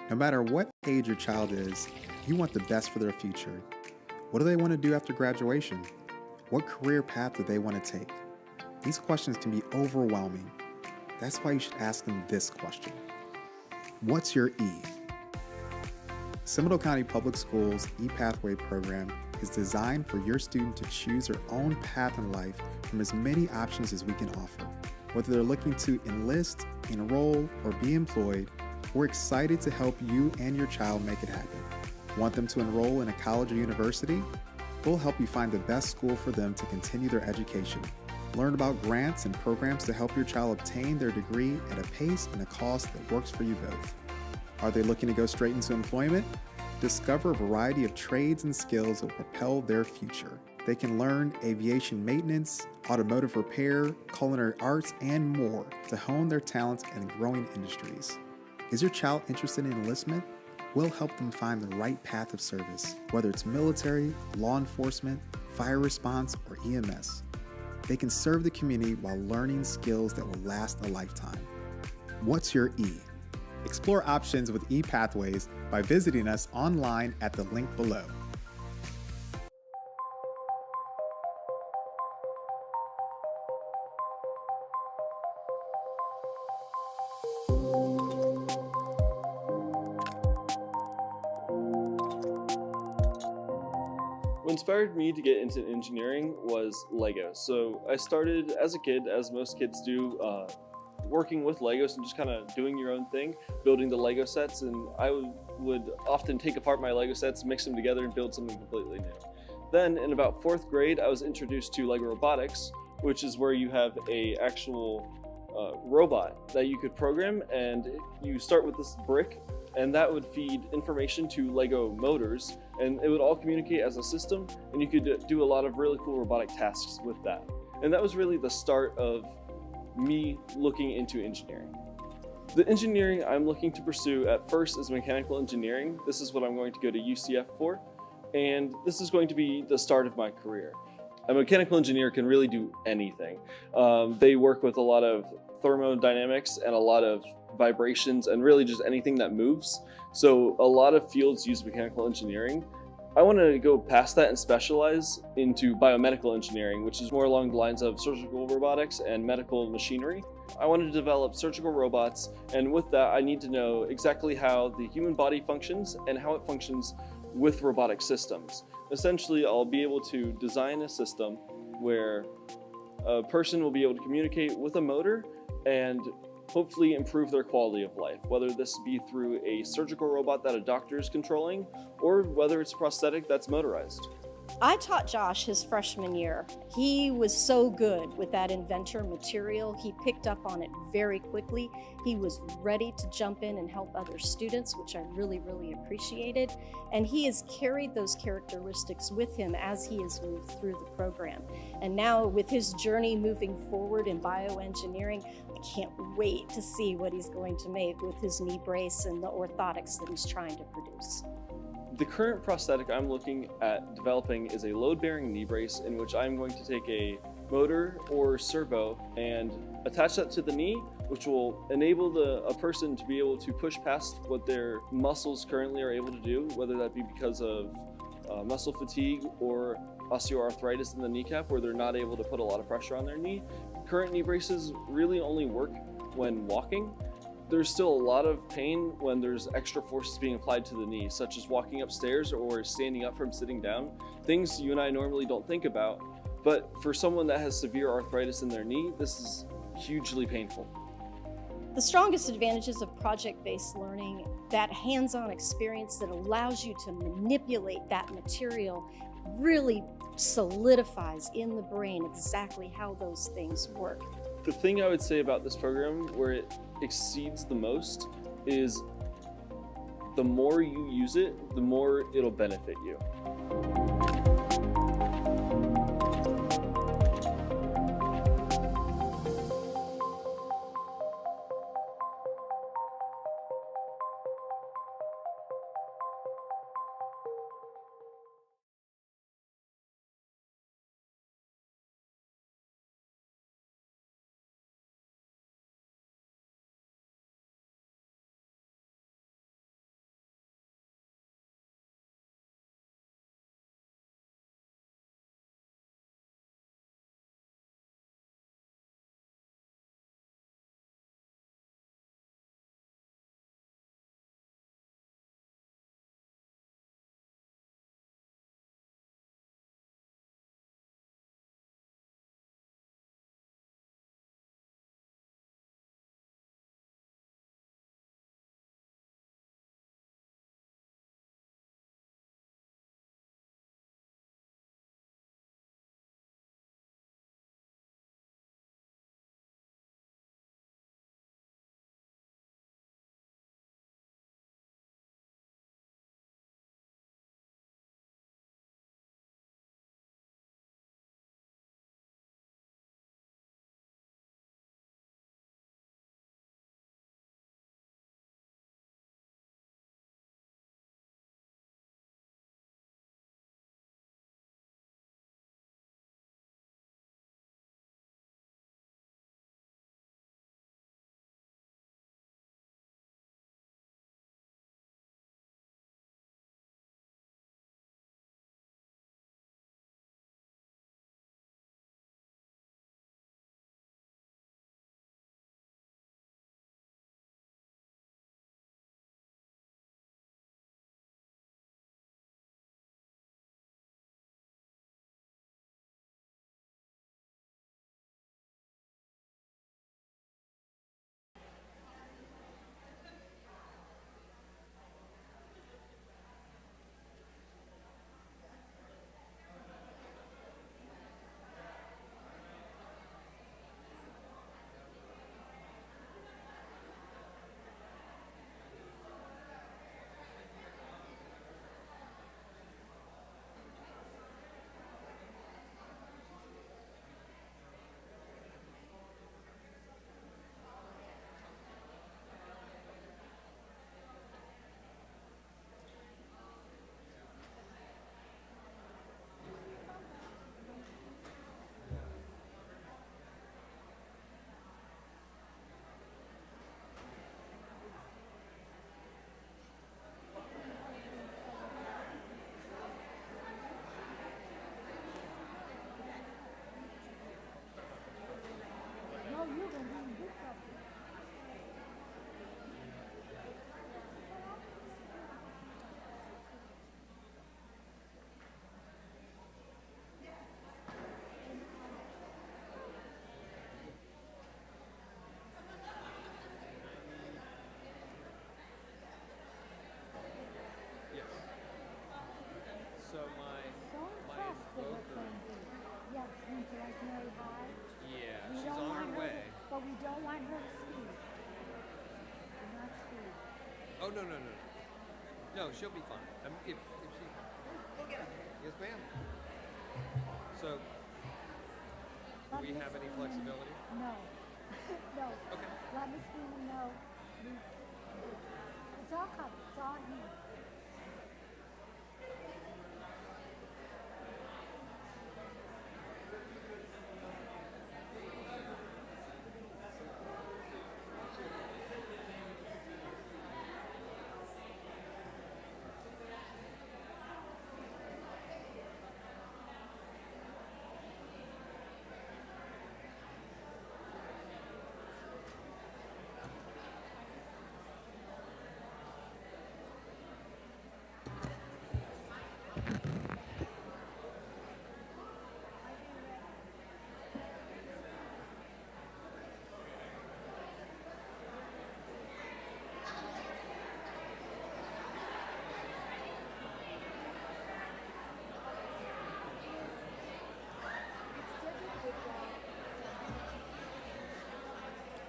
No matter what age your child is, you want the best for their future. What do they want to do after graduation? What career path do they want to take? These questions can be overwhelming. That's why you should ask them this question. What's your E? Seminole County Public Schools E-Pathway program is designed for your student to choose their own path in life from as many options as we can offer. Whether they're looking to enlist, enroll, or be employed, we're excited to help you and your child make it happen. Want them to enroll in a college or university? We'll help you find the best school for them to continue their education. Learn about grants and programs to help your child obtain their degree at a pace and a cost that works for you both. Are they looking to go straight into employment? Discover a variety of trades and skills that will propel their future. They can learn aviation maintenance, automotive repair, culinary arts, and more to hone their talents in growing industries. Is your child interested in enlistment? We'll help them find the right path of service, whether it's military, law enforcement, fire response, or EMS. They can serve the community while learning skills that will last a lifetime. What's your E? Explore options with E-Pathways by visiting us online at the link below. What inspired me to get into engineering was Lego. So I started as a kid, as most kids do, working with Legos and just kind of doing your own thing, building the Lego sets, and I would often take apart my Lego sets, mix them together, and build something completely new. Then in about 4th grade, I was introduced to Lego robotics, which is where you have a actual robot that you could program, and you start with this brick, and that would feed information to Lego motors, and it would all communicate as a system, and you could do a lot of really cool robotic tasks with that. And that was really the start of me looking into engineering. The engineering I'm looking to pursue at first is mechanical engineering. This is what I'm going to go to UCF for, and this is going to be the start of my career. A mechanical engineer can really do anything. They work with a lot of thermodynamics and a lot of vibrations and really just anything that moves. So a lot of fields use mechanical engineering. I want to go past that and specialize into biomedical engineering, which is more along the lines of surgical robotics and medical machinery. I want to develop surgical robots, and with that I need to know exactly how the human body functions and how it functions with robotic systems. Essentially, I'll be able to design a system where a person will be able to communicate with a motor and hopefully improve their quality of life, whether this be through a surgical robot that a doctor is controlling or whether it's a prosthetic that's motorized. I taught Josh his freshman year. He was so good with that inventor material. He picked up on it very quickly. He was ready to jump in and help other students, which I really, really appreciated. And he has carried those characteristics with him as he has moved through the program. And now with his journey moving forward in bioengineering, I can't wait to see what he's going to make with his knee brace and the orthotics that he's trying to produce. The current prosthetic I'm looking at developing is a load-bearing knee brace in which I'm going to take a motor or servo and attach that to the knee, which will enable a person to be able to push past what their muscles currently are able to do, whether that be because of muscle fatigue or osteoarthritis in the kneecap where they're not able to put a lot of pressure on their knee. Current knee braces really only work when walking. There's still a lot of pain when there's extra forces being applied to the knee, such as walking upstairs or standing up from sitting down, things you and I normally don't think about. But for someone that has severe arthritis in their knee, this is hugely painful. The strongest advantages of project-based learning, that hands-on experience that allows you to manipulate that material, really solidifies in the brain exactly how those things work. The thing I would say about this program where it exceeds the most is the more you use it, the more it'll benefit you. Oh, no, no, no, no. No, she'll be fine. If she... We'll get her. Yes, ma'am. So, do we have any flexibility? No. No. Okay. Let Miss Freeman know. It's all covered. It's all here.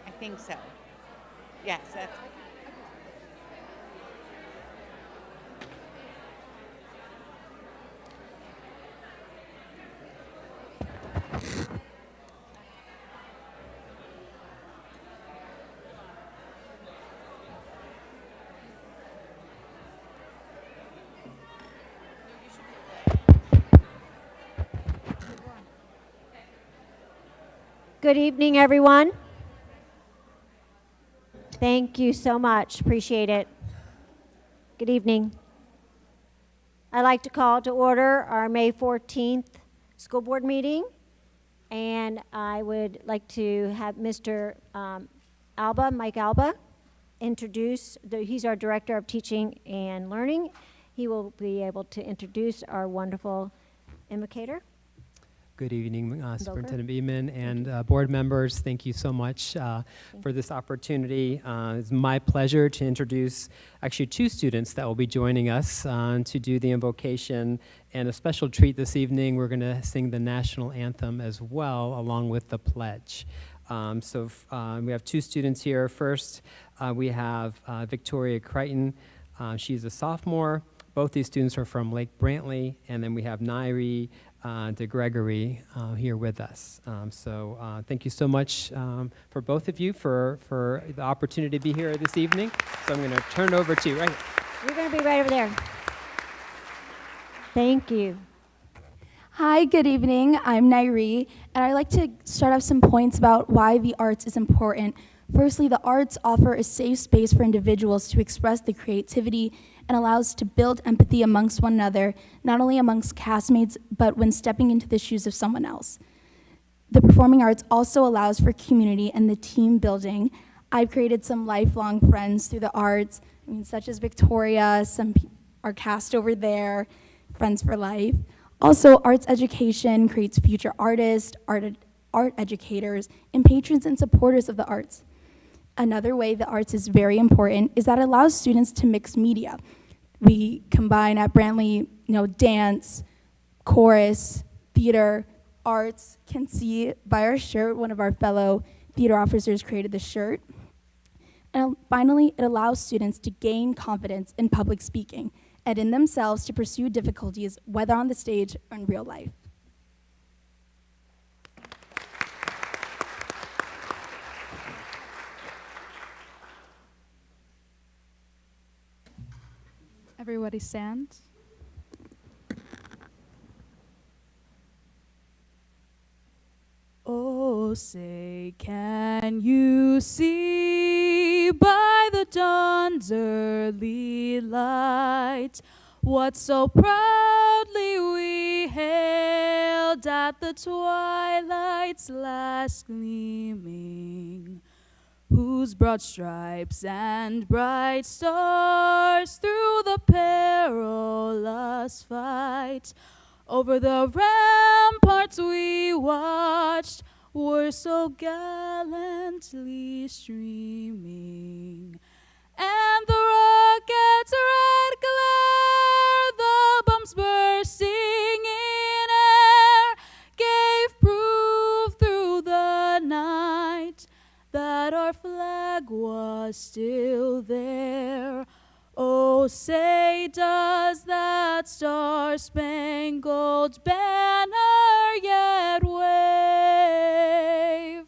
I think so. Yes, that's. Good evening, everyone. Thank you so much. Appreciate it. Good evening. I'd like to call to order our May 14th school board meeting. And I would like to have Mr. Mike Alba, introduce, he's our Director of Teaching and Learning. He will be able to introduce our wonderful invocator. Good evening, Superintendent Beeman and board members. Thank you so much for this opportunity. It's my pleasure to introduce actually two students that will be joining us to do the invocation. And a special treat this evening, we're going to sing the national anthem as well, along with the pledge. We have two students here. First, we have Victoria Crichton. She's a sophomore. Both these students are from Lake Brantley. And then we have Nairi DeGregory here with us. Thank you so much for both of you for the opportunity to be here this evening. So I'm going to turn it over to you. Right. You're going to be right over there. Thank you. Hi, good evening. I'm Nairi, and I'd like to start off some points about why the arts is important. Firstly, the arts offer a safe space for individuals to express their creativity and allows to build empathy amongst one another, not only amongst castmates, but when stepping into the shoes of someone else. The performing arts also allows for community and the team building. I've created some lifelong friends through the arts, such as Victoria, our cast over there, Friends for Life. Also, arts education creates future artists, art educators, and patrons and supporters of the arts. Another way the arts is very important is that it allows students to mix media. We combine at Brantley, dance, chorus, theater, arts. Can see by our shirt, one of our fellow theater officers created the shirt. And finally, it allows students to gain confidence in public speaking and in themselves to pursue difficulties, whether on the stage or in real life. Everybody stand. Oh, say, can you see by the dawn's early light what so proudly we hailed at the twilight's last gleaming, whose broad stripes and bright stars through the perilous fight over the ramparts we watched were so gallantly streaming. And the rocket's red glare, the bombs bursting in air, gave proof through the night that our flag was still there. Oh, say does that star-spangled banner yet wave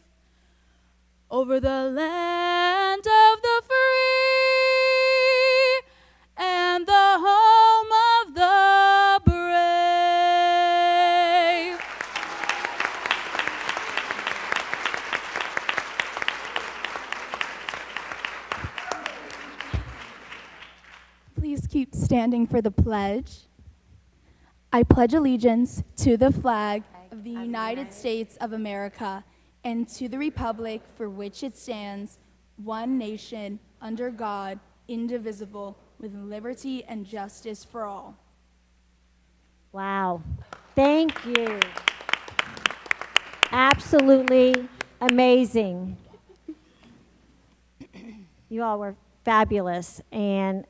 over the land of the free and the home of the brave. Please keep standing for the pledge. I pledge allegiance to the flag of the United States of America and to the republic for which it stands, one nation, under God, indivisible, with liberty and justice for all. Wow. Thank you. Absolutely amazing. You all were fabulous. And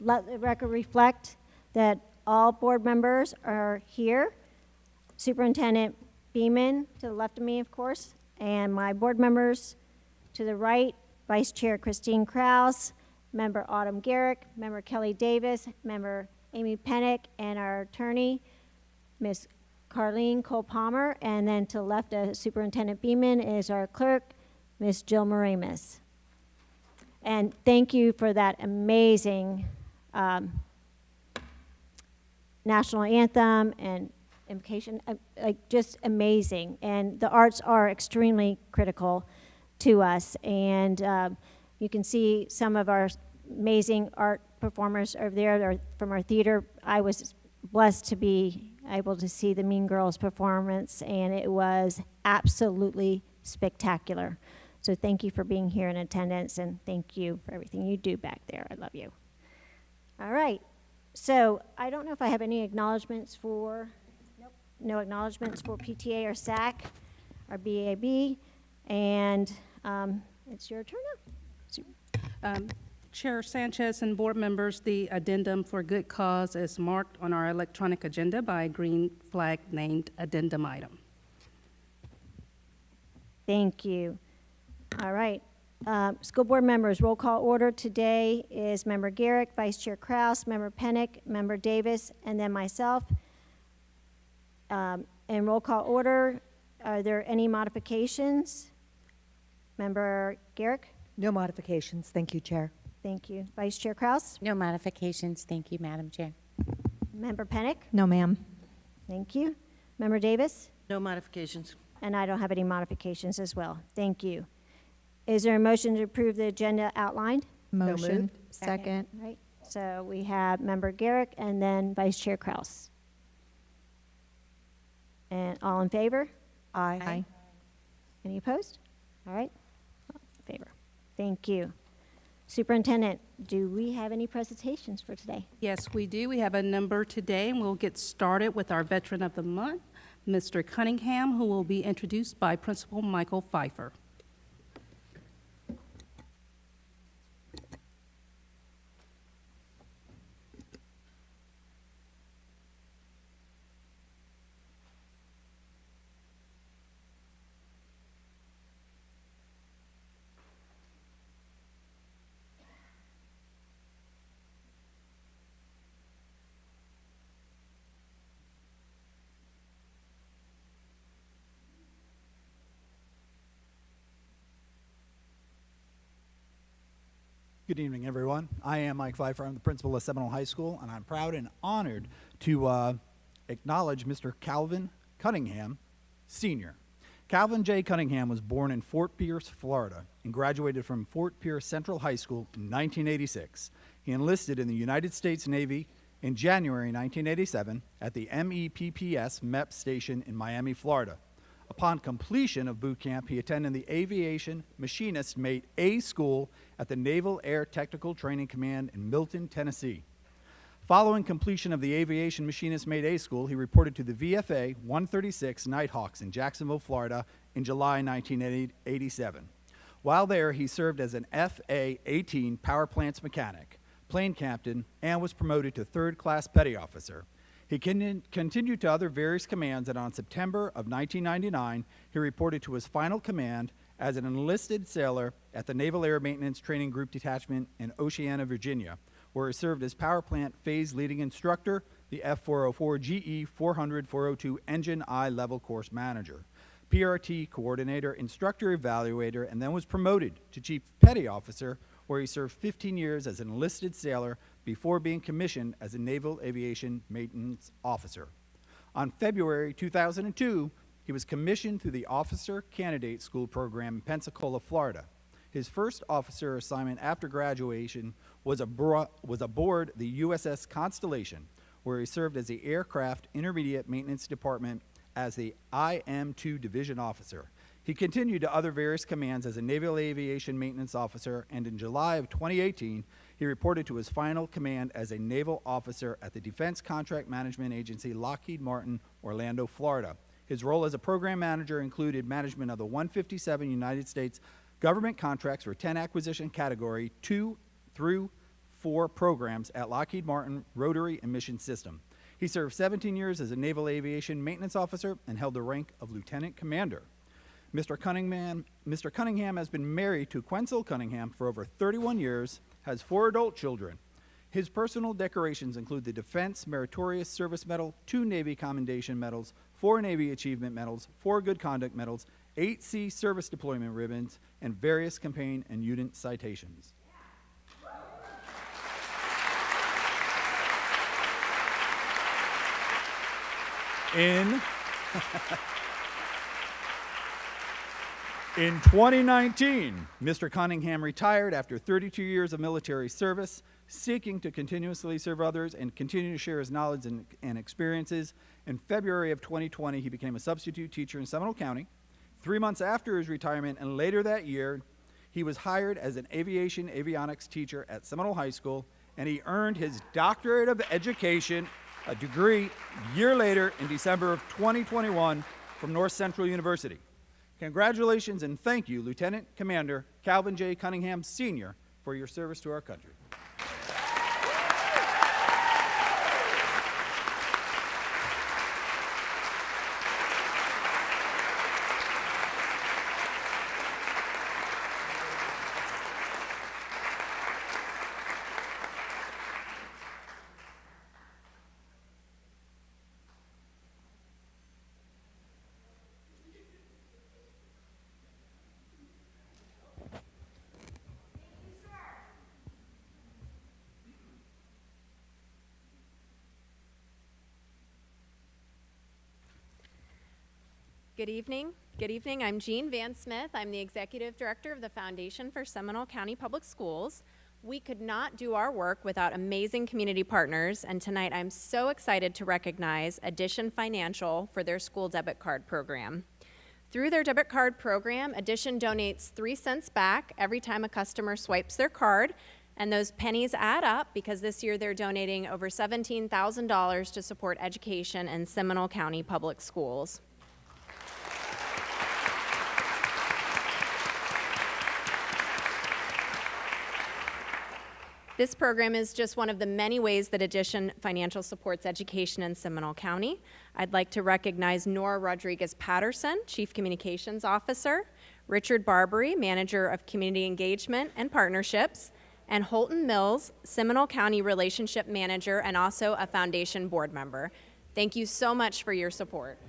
let the record reflect that all board members are here. Superintendent Beeman to the left of me, of course, and my board members to the right, Vice Chair Christine Krause, Member Autumn Garrick, Member Kelly Davis, Member Amy Pennick, and our attorney, Ms. Carlene Cole-Palmer, and then to the left of Superintendent Beeman is our clerk, Ms. Jill Moramis. And thank you for that amazing national anthem and invocation, like just amazing. And the arts are extremely critical to us. And you can see some of our amazing art performers over there from our theater. I was blessed to be able to see the Mean Girls performance, and it was absolutely spectacular. So thank you for being here in attendance, and thank you for everything you do back there. I love you. All right. So I don't know if I have any acknowledgments for, nope, no acknowledgments for PTA or SAC or BAB, and it's your turn now. Chair Sanchez and board members, the addendum for good cause is marked on our electronic agenda by a green flag named addendum item. Thank you. All right. School board members, roll call order today is Member Garrick, Vice Chair Krause, Member Pennick, Member Davis, and then myself. In roll call order, are there any modifications? Member Garrick? No modifications. Thank you, Chair. Thank you. Vice Chair Krause? No modifications. Thank you, Madam Chair. Member Pennick? No, ma'am. Thank you. Member Davis? No modifications. And I don't have any modifications as well. Thank you. Is there a motion to approve the agenda outlined? Motion. Second. All right. So we have Member Garrick and then Vice Chair Krause. And all in favor? Aye. Any opposed? All right. All in favor. Thank you. Superintendent, do we have any presentations for today? Yes, we do. We have a number today, and we'll get started with our Veteran of the Month, Mr. Cunningham, who will be introduced by Principal Michael Pfeiffer. Good evening, everyone. I am Mike Pfeiffer. I'm the principal of Seminole High School, and I'm proud and honored to acknowledge Mr. Calvin Cunningham, Sr. Calvin J. Cunningham was born in Fort Pierce, Florida, and graduated from Fort Pierce Central High School in 1986. He enlisted in the United States Navy in January 1987 at the MEPPS MEP station in Miami, Florida. Upon completion of boot camp, he attended the Aviation Machinist Mate A School at the Naval Air Technical Training Command in Milton, Tennessee. Following completion of the Aviation Machinist Mate A School, he reported to the VFA 136 Nighthawks in Jacksonville, Florida in July 1987. While there, he served as an FA-18 power plants mechanic, plane captain, and was promoted to third-class petty officer. He continued to other various commands, and on September of 1999, he reported to his final command as an enlisted sailor at the Naval Air Maintenance Training Group Detachment in Oceana, Virginia, where he served as power plant phase leading instructor, the F404 GE 400-402 engine I level course manager, PRT coordinator, instructor evaluator, and then was promoted to chief petty officer, where he served 15 years as an enlisted sailor before being commissioned as a naval aviation maintenance officer. On February 2002, he was commissioned through the Officer Candidate School program in Pensacola, Florida. His first officer assignment after graduation was aboard the USS Constellation, where he served as the Aircraft Intermediate Maintenance Department as the IM-2 Division Officer. He continued to other various commands as a Naval Aviation Maintenance Officer, and in July of 2018, he reported to his final command as a naval officer at the Defense Contract Management Agency, Lockheed Martin, Orlando, Florida. His role as a program manager included management of the 157 United States government contracts for 10 acquisition category 2 through 4 programs at Lockheed Martin Rotary and Mission System. He served 17 years as a Naval Aviation Maintenance Officer and held the rank of Lieutenant Commander. Mr. Cunningham has been married to Quenzel Cunningham for over 31 years, has 4 adult children. His personal decorations include the Defense Meritorious Service Medal, 2 Navy Commendation Medals, 4 Navy Achievement Medals, 4 Good Conduct Medals, 8 Sea Service Deployment Ribbons, and various campaign and unit citations. In 2019, Mr. Cunningham retired after 32 years of military service, seeking to continuously serve others and continue to share his knowledge and experiences. In February of 2020, he became a substitute teacher in Seminole County. 3 months after his retirement and later that year, he was hired as an aviation avionics teacher at Seminole High School, and he earned his doctorate of education, a degree, a year later in December of 2021 from North Central University. Congratulations and thank you, Lieutenant Commander Calvin J. Cunningham, Sr., for your service to our country. Good evening. Good evening. I'm Jean Van Smith. I'm the Executive Director of the Foundation for Seminole County Public Schools. We could not do our work without amazing community partners, and tonight I'm so excited to recognize Addition Financial for their school debit card program. Through their debit card program, Addition donates 3 cents back every time a customer swipes their card, and those pennies add up because this year they're donating over $17,000 to support education in Seminole County Public Schools. This program is just one of the many ways that Addition Financial supports education in Seminole County. I'd like to recognize Nora Rodriguez-Patterson, Chief Communications Officer, Richard Barbary, Manager of Community Engagement and Partnerships, and Holton Mills, Seminole County Relationship Manager and also a Foundation board member. Thank you so much for your support.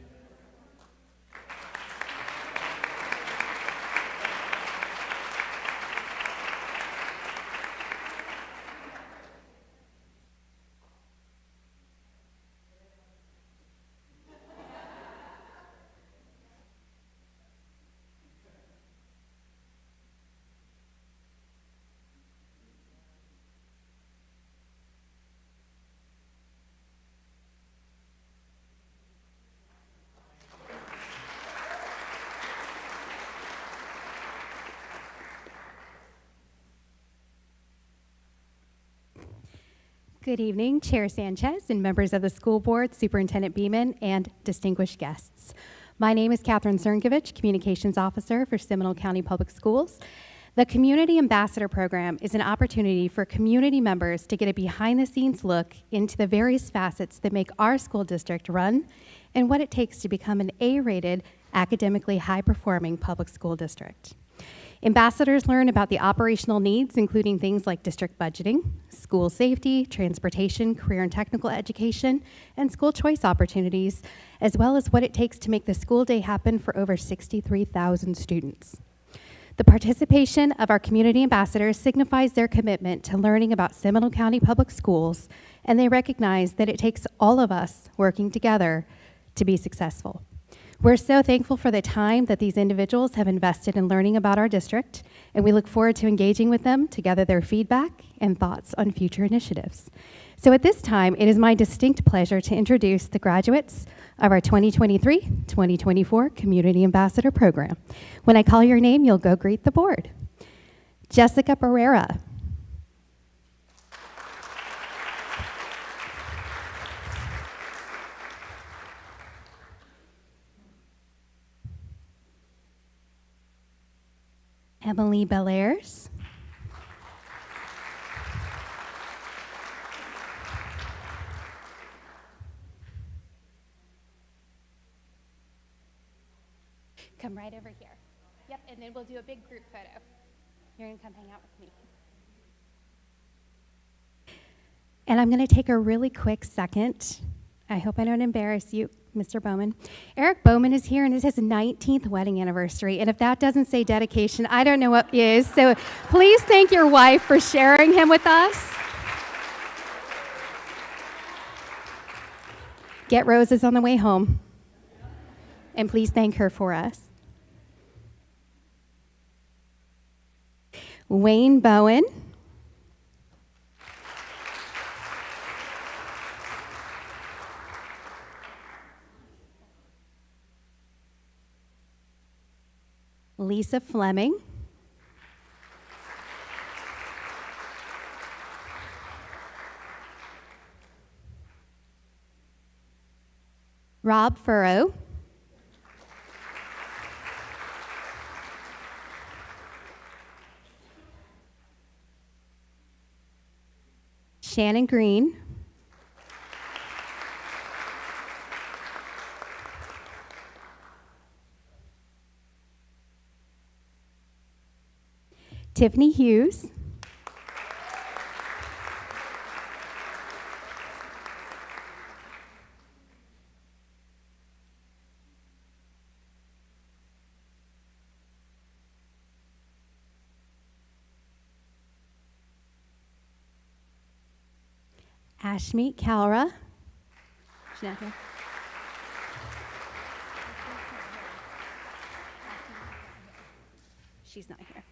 Good evening, Chair Sanchez and members of the school board, Superintendent Beeman, and distinguished guests. My name is Catherine Cernkovich, Communications Officer for Seminole County Public Schools. The Community Ambassador Program is an opportunity for community members to get a behind-the-scenes look into the various facets that make our school district run and what it takes to become an A-rated, academically high-performing public school district. Ambassadors learn about the operational needs, including things like district budgeting, school safety, transportation, career and technical education, and school choice opportunities, as well as what it takes to make the school day happen for over 63,000 students. The participation of our community ambassadors signifies their commitment to learning about Seminole County Public Schools, and they recognize that it takes all of us working together to be successful. We're so thankful for the time that these individuals have invested in learning about our district, and we look forward to engaging with them to gather their feedback and thoughts on future initiatives. So at this time, it is my distinct pleasure to introduce the graduates of our 2023-2024 Community Ambassador Program. When I call your name, you'll go greet the board. Jessica Barrera. Emily Bellairs. Come right over here. Yep, and then we'll do a big group photo. You're gonna come hang out with me. And I'm gonna take a really quick second. I hope I don't embarrass you, Mr. Bowman. Eric Bowman is here, and it's his 19th wedding anniversary. And if that doesn't say dedication, I don't know what is. So please thank your wife for sharing him with us. Get roses on the way home. And please thank her for us. Wayne Bowen. Lisa Fleming. Rob Furrow. Shannon Green. Tiffany Hughes. Ashmeet Kalra. She's not here. She's not here.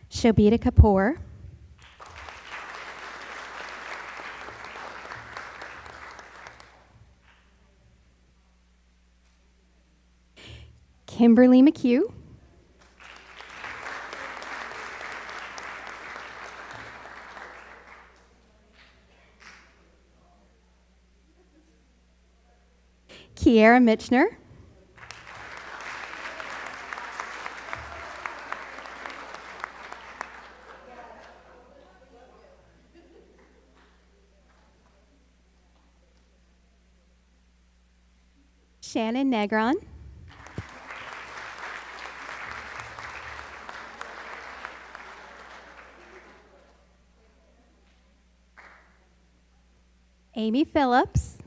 Shobita Kapoor. Kimberly McHugh. Kiera Mitchner. Shannon Negron. Amy Phillips.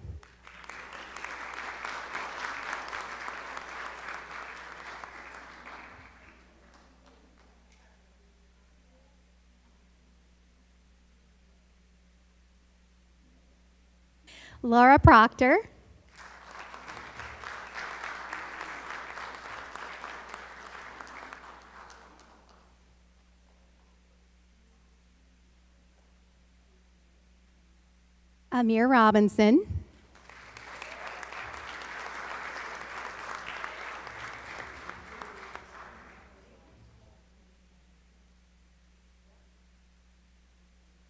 Laura Proctor. Amir Robinson.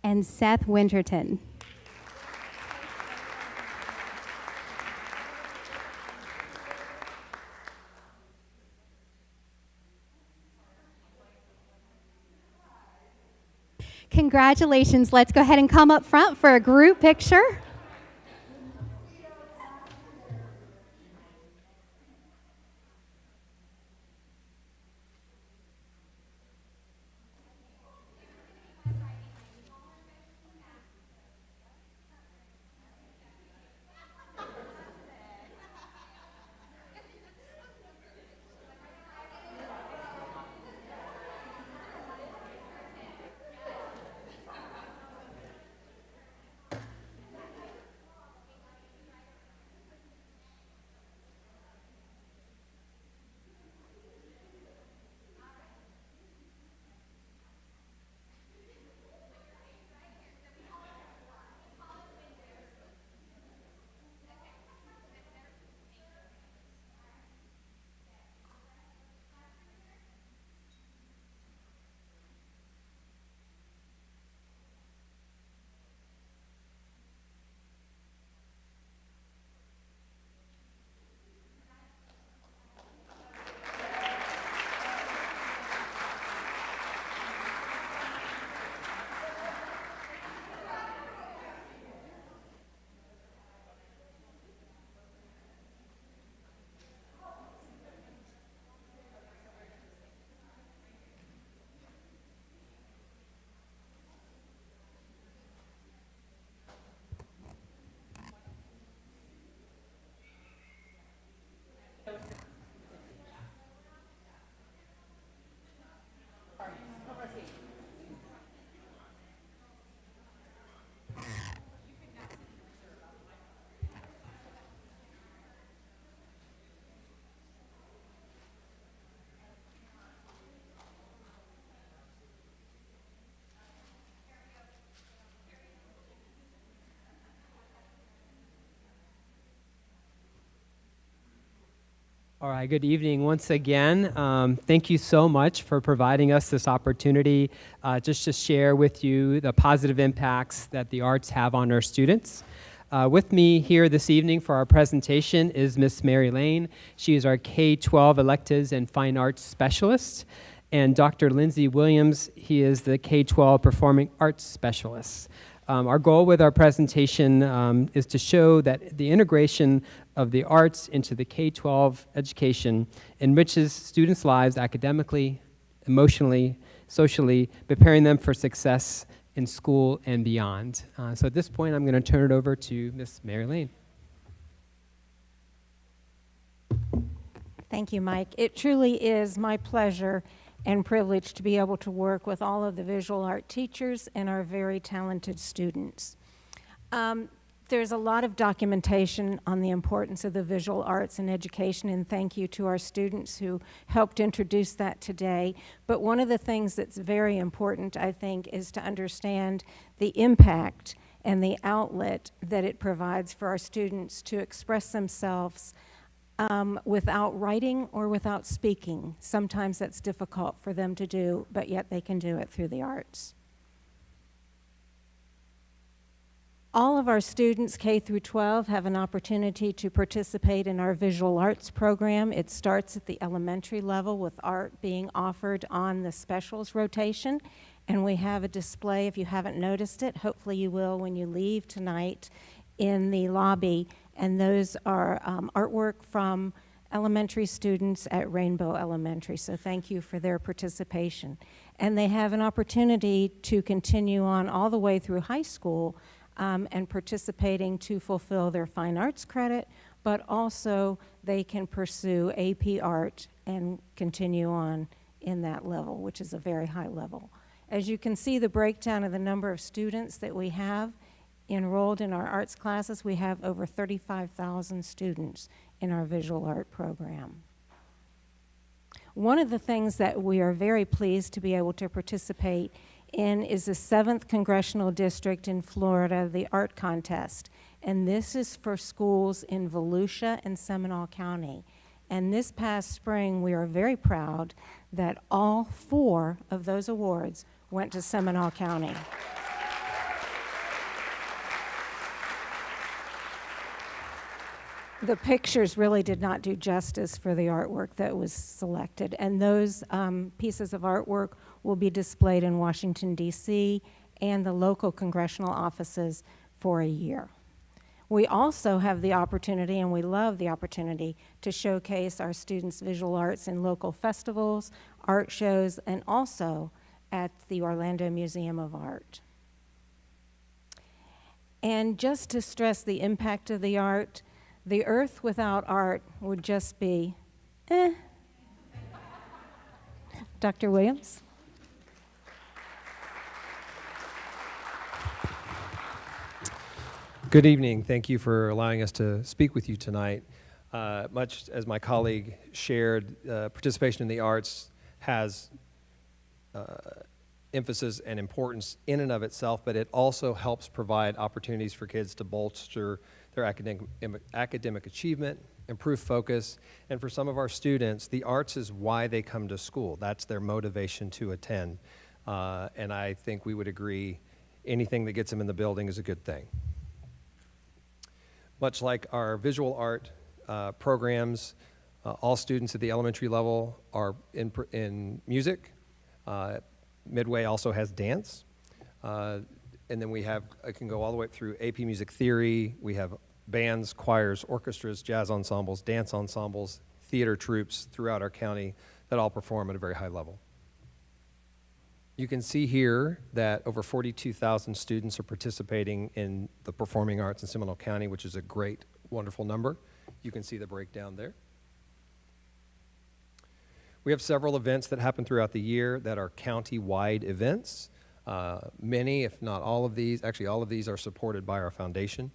And Seth Winterton. Congratulations. Let's go ahead and come up front for a group picture. All right, good evening once again. Thank you so much for providing us this opportunity just to share with you the positive impacts that the arts have on our students. With me here this evening for our presentation is Miss Mary Lane. She is our K-12 Electives and Fine Arts Specialist. And Dr. Lindsay Williams, he is the K-12 Performing Arts Specialist. Our goal with our presentation is to show that the integration of the arts into the K-12 education enriches students' lives academically, emotionally, socially, preparing them for success in school and beyond. So at this point, I'm going to turn it over to Miss Mary Lane. Thank you, Mike. It truly is my pleasure and privilege to be able to work with all of the visual art teachers and our very talented students. There's a lot of documentation on the importance of the visual arts in education, and thank you to our students who helped introduce that today. But one of the things that's very important, I think, is to understand the impact and the outlet that it provides for our students to express themselves without writing or without speaking. Sometimes that's difficult for them to do, but yet they can do it through the arts. All of our students, K through 12, have an opportunity to participate in our visual arts program. It starts at the elementary level with art being offered on the specials rotation. And we have a display, if you haven't noticed it, hopefully you will when you leave tonight, in the lobby. And those are artwork from elementary students at Rainbow Elementary. So thank you for their participation. And they have an opportunity to continue on all the way through high school and participating to fulfill their fine arts credit, but also they can pursue AP art and continue on in that level, which is a very high level. As you can see, the breakdown of the number of students that we have enrolled in our arts classes, we have over 35,000 students in our visual art program. One of the things that we are very pleased to be able to participate in is the 7th Congressional District in Florida, the art contest. And this is for schools in Volusia and Seminole County. And this past spring, we are very proud that all 4 of those awards went to Seminole County. The pictures really did not do justice for the artwork that was selected, and those pieces of artwork will be displayed in Washington, D.C. and the local congressional offices for a year. We also have the opportunity, and we love the opportunity, to showcase our students' visual arts in local festivals, art shows, and also at the Orlando Museum of Art. And just to stress the impact of the art, the earth without art would just be, Dr. Williams? Good evening. Thank you for allowing us to speak with you tonight. Much as my colleague shared, participation in the arts has emphasis and importance in and of itself, but it also helps provide opportunities for kids to bolster their academic achievement, improve focus, and for some of our students, the arts is why they come to school. That's their motivation to attend. And I think we would agree anything that gets them in the building is a good thing. Much like our visual art programs, all students at the elementary level are in music. Midway also has dance. And then we have, it can go all the way through AP Music Theory. We have bands, choirs, orchestras, jazz ensembles, dance ensembles, theater troupes throughout our county that all perform at a very high level. You can see here that over 42,000 students are participating in the performing arts in Seminole County, which is a great, wonderful number. You can see the breakdown there. We have several events that happen throughout the year that are county-wide events. Many, if not all of these, actually all of these are supported by our foundation.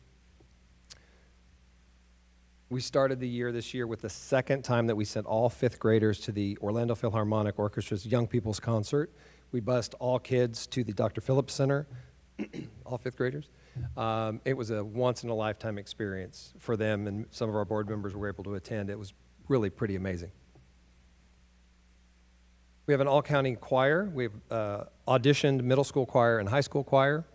We started the year this year with the second time that we sent all 5th graders to the Orlando Philharmonic Orchestra's Young People's Concert. We bused all kids to the Dr. Phillips Center, all 5th graders. It was a once-in-a-lifetime experience for them, and some of our board members were able to attend. It was really pretty amazing. We have an all-county choir. We've auditioned middle school choir and high school choir.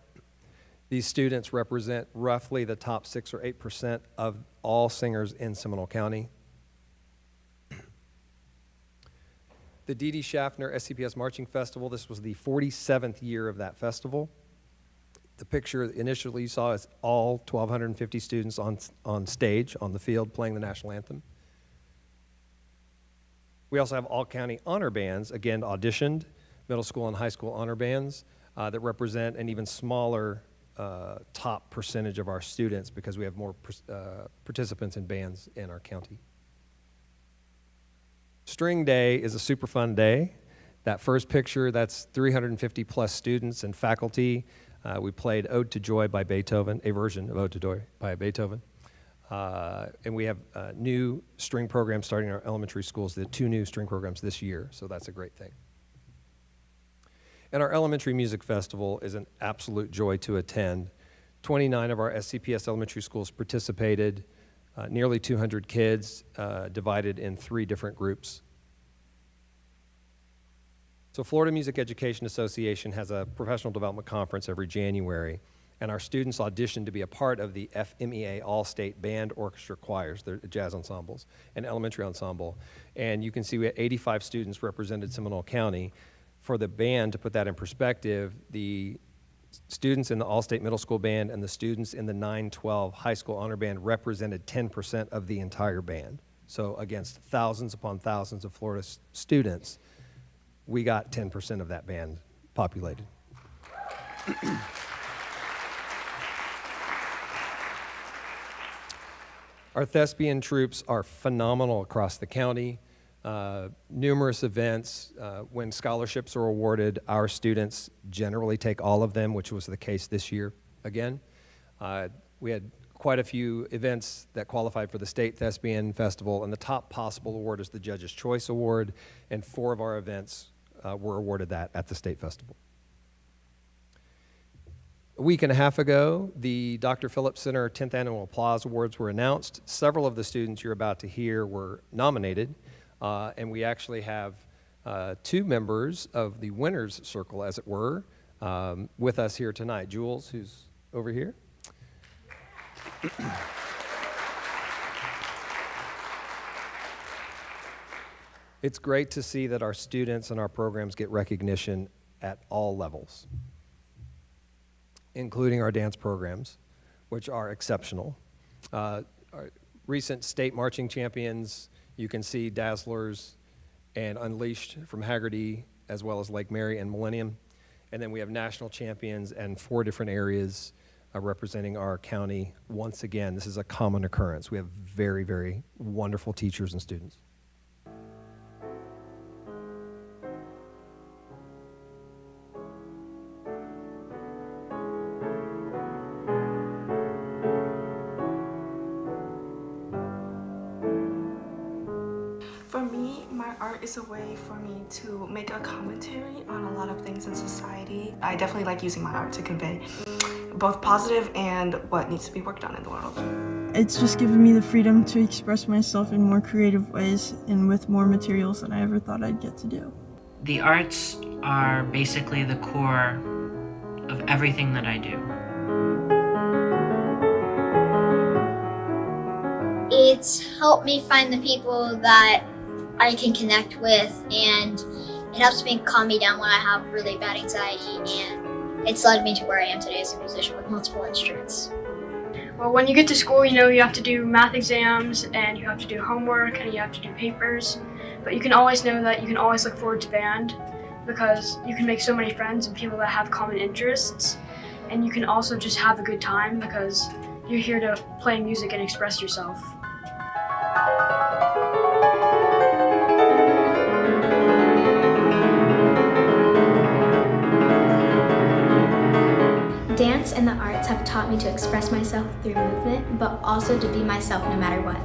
These students represent roughly the top 6 or 8% of all singers in Seminole County. The Dee Dee Schaffner SCPS Marching Festival, this was the 47th year of that festival. The picture initially you saw is all 1,250 students on stage, on the field, playing the national anthem. We also have all-county honor bands, again, auditioned, middle school and high school honor bands that represent an even smaller top percentage of our students because we have more participants in bands in our county. String Day is a super fun day. That first picture, that's 350 plus students and faculty. We played Ode to Joy by Beethoven, a version of Ode to Joy by Beethoven. And we have new string programs starting in our elementary schools, the 2 new string programs this year, so that's a great thing. And our elementary music festival is an absolute joy to attend. 29 of our SCPS elementary schools participated, nearly 200 kids divided in 3 different groups. So Florida Music Education Association has a professional development conference every January, and our students audition to be a part of the FMEA All-State Band Orchestra Choirs, they're jazz ensembles, and elementary ensemble. And you can see we had 85 students represented Seminole County. For the band, to put that in perspective, the students in the All-State Middle School Band and the students in the 9-12 High School Honor Band represented 10% of the entire band. So against thousands upon thousands of Florida students, we got 10% of that band populated. Our thespian troops are phenomenal across the county. Numerous events. When scholarships are awarded, our students generally take all of them, which was the case this year again. We had quite a few events that qualified for the State Thespian Festival, and the top possible award is the Judge's Choice Award, and 4 of our events were awarded that at the State Festival. A week and a half ago, the Dr. Phillips Center 10th Annual Applause Awards were announced. Several of the students you're about to hear were nominated, and we actually have 2 members of the winner's circle, as it were, with us here tonight. Jules, who's over here. It's great to see that our students and our programs get recognition at all levels, including our dance programs, which are exceptional. Our recent state marching champions, you can see Dazzlers and Unleashed from Haggerty, as well as Lake Mary and Millennium. And then we have national champions and 4 different areas representing our county. Once again, this is a common occurrence. We have very, very wonderful teachers and students. For me, my art is a way for me to make a commentary on a lot of things in society. I definitely like using my art to convey both positive and what needs to be worked on in the world. It's just given me the freedom to express myself in more creative ways and with more materials than I ever thought I'd get to do. The arts are basically the core of everything that I do. It's helped me find the people that I can connect with, and it helps me calm me down when I have really bad anxiety, and it's led me to where I am today as a musician with multiple instruments. Well, when you get to school, you know you have to do math exams, and you have to do homework, and you have to do papers, but you can always know that you can always look forward to band, because you can make so many friends and people that have common interests, and you can also just have a good time because you're here to play music and express yourself. Dance and the arts have taught me to express myself through movement, but also to be myself no matter what.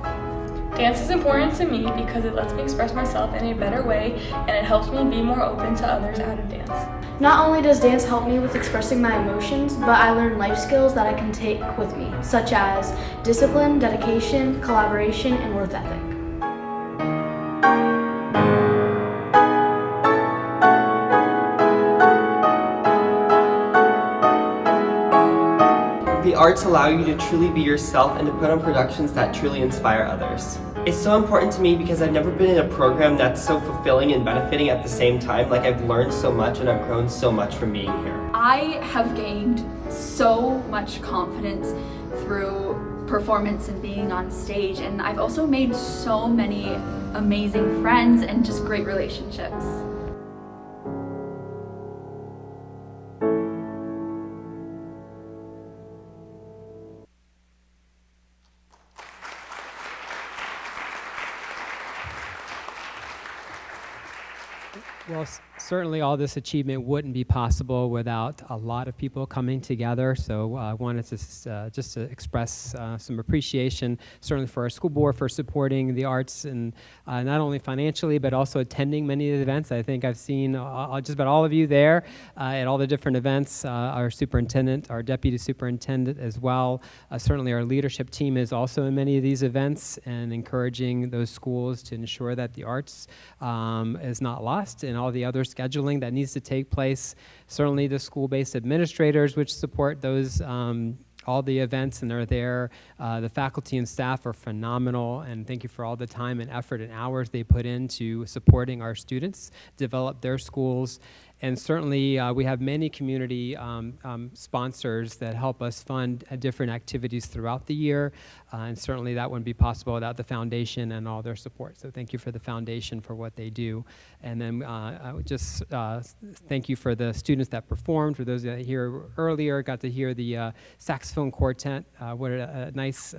Dance is important to me because it lets me express myself in a better way, and it helps me be more open to others out of dance. Not only does dance help me with expressing my emotions, but I learn life skills that I can take with me, such as discipline, dedication, collaboration, and work ethic. arts allow you to truly be yourself and to put on productions that truly inspire others. It's so important to me because I've never been in a program that's so fulfilling and benefiting at the same time. Like, I've learned so much and I've grown so much from being here. I have gained so much confidence through performance and being on stage, and I've also made so many amazing friends and just great relationships. Well, certainly all this achievement wouldn't be possible without a lot of people coming together. So I wanted to just to express some appreciation, certainly for our school board for supporting the arts, and not only financially, but also attending many of the events. I think I've seen just about all of you there at all the different events. Our superintendent, our deputy superintendent as well. Certainly our leadership team is also in many of these events and encouraging those schools to ensure that the arts is not lost, and all the other scheduling that needs to take place. Certainly the school-based administrators, which support those all the events and are there. The faculty and staff are phenomenal, and thank you for all the time and effort and hours they put into supporting our students develop their schools. And certainly we have many community sponsors that help us fund different activities throughout the year, and certainly that wouldn't be possible without the foundation and all their support. So thank you for the foundation for what they do. And then I would just thank you for the students that performed. For those that here earlier, got to hear the saxophone quartet. What a nice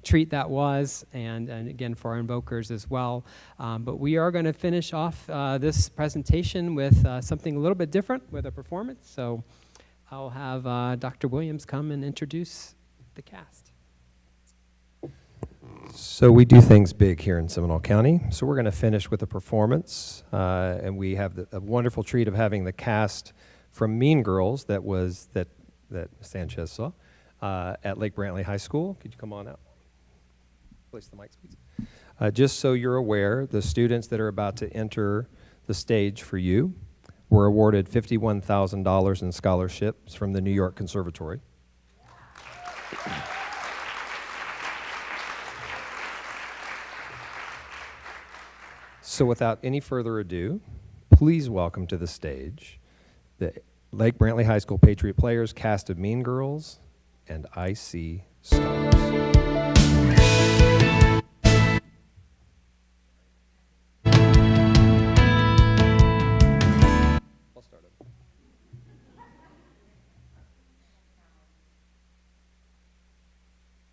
treat that was, and again for our invokers as well. But we are going to finish off this presentation with something a little bit different with a performance. So I'll have Dr. Williams come and introduce the cast. So we do things big here in Seminole County. So we're going to finish with a performance, and we have a wonderful treat of having the cast from Mean Girls that Sanchez saw at Lake Brantley High School. Could you come on out? Place the mics, please. Just so you're aware, the students that are about to enter the stage for you were awarded $51,000 in scholarships from the New York Conservatory. So without any further ado, please welcome to the stage the Lake Brantley High School Patriot Players cast of Mean Girls and I See Stars.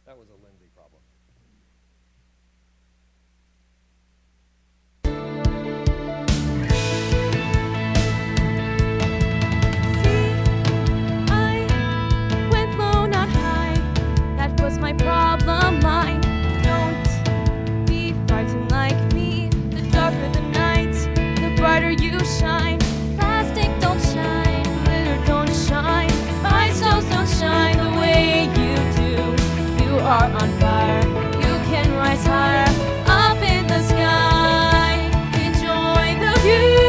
That was a Lindsay problem. My problem line. Don't be frightened like me. The darker the night, the brighter you shine. Plastic don't shine, glitter don't shine. My stones don't shine the way you do. You are on fire, you can rise higher, up in the sky. Enjoy the view.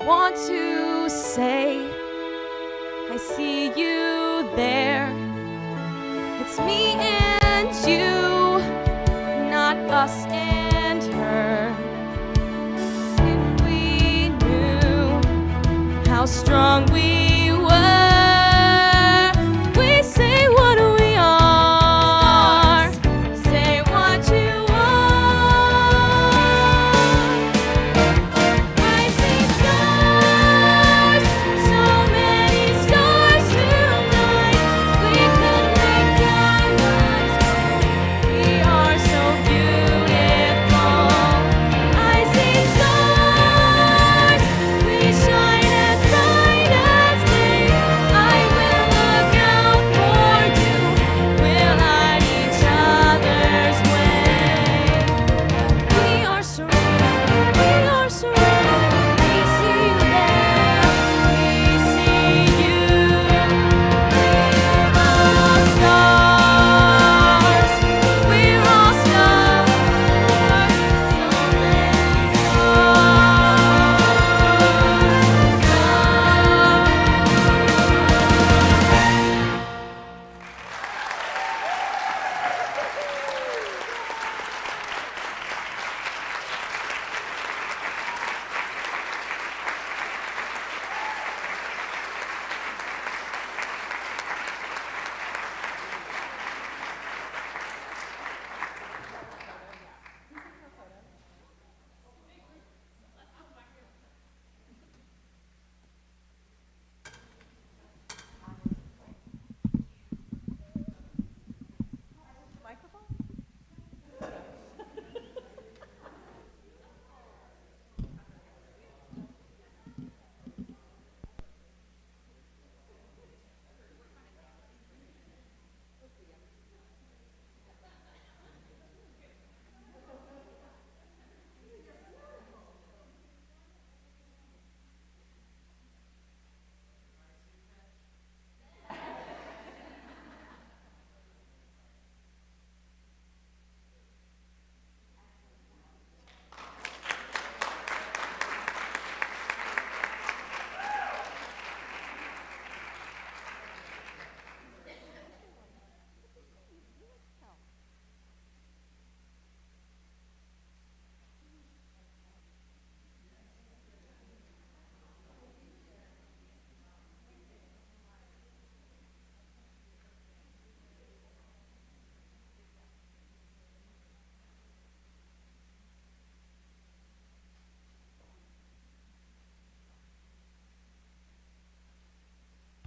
Want to say, I see you there. It's me and you, not us and her. If we knew how strong we were, we say what we are. Say what you are. Shine as bright as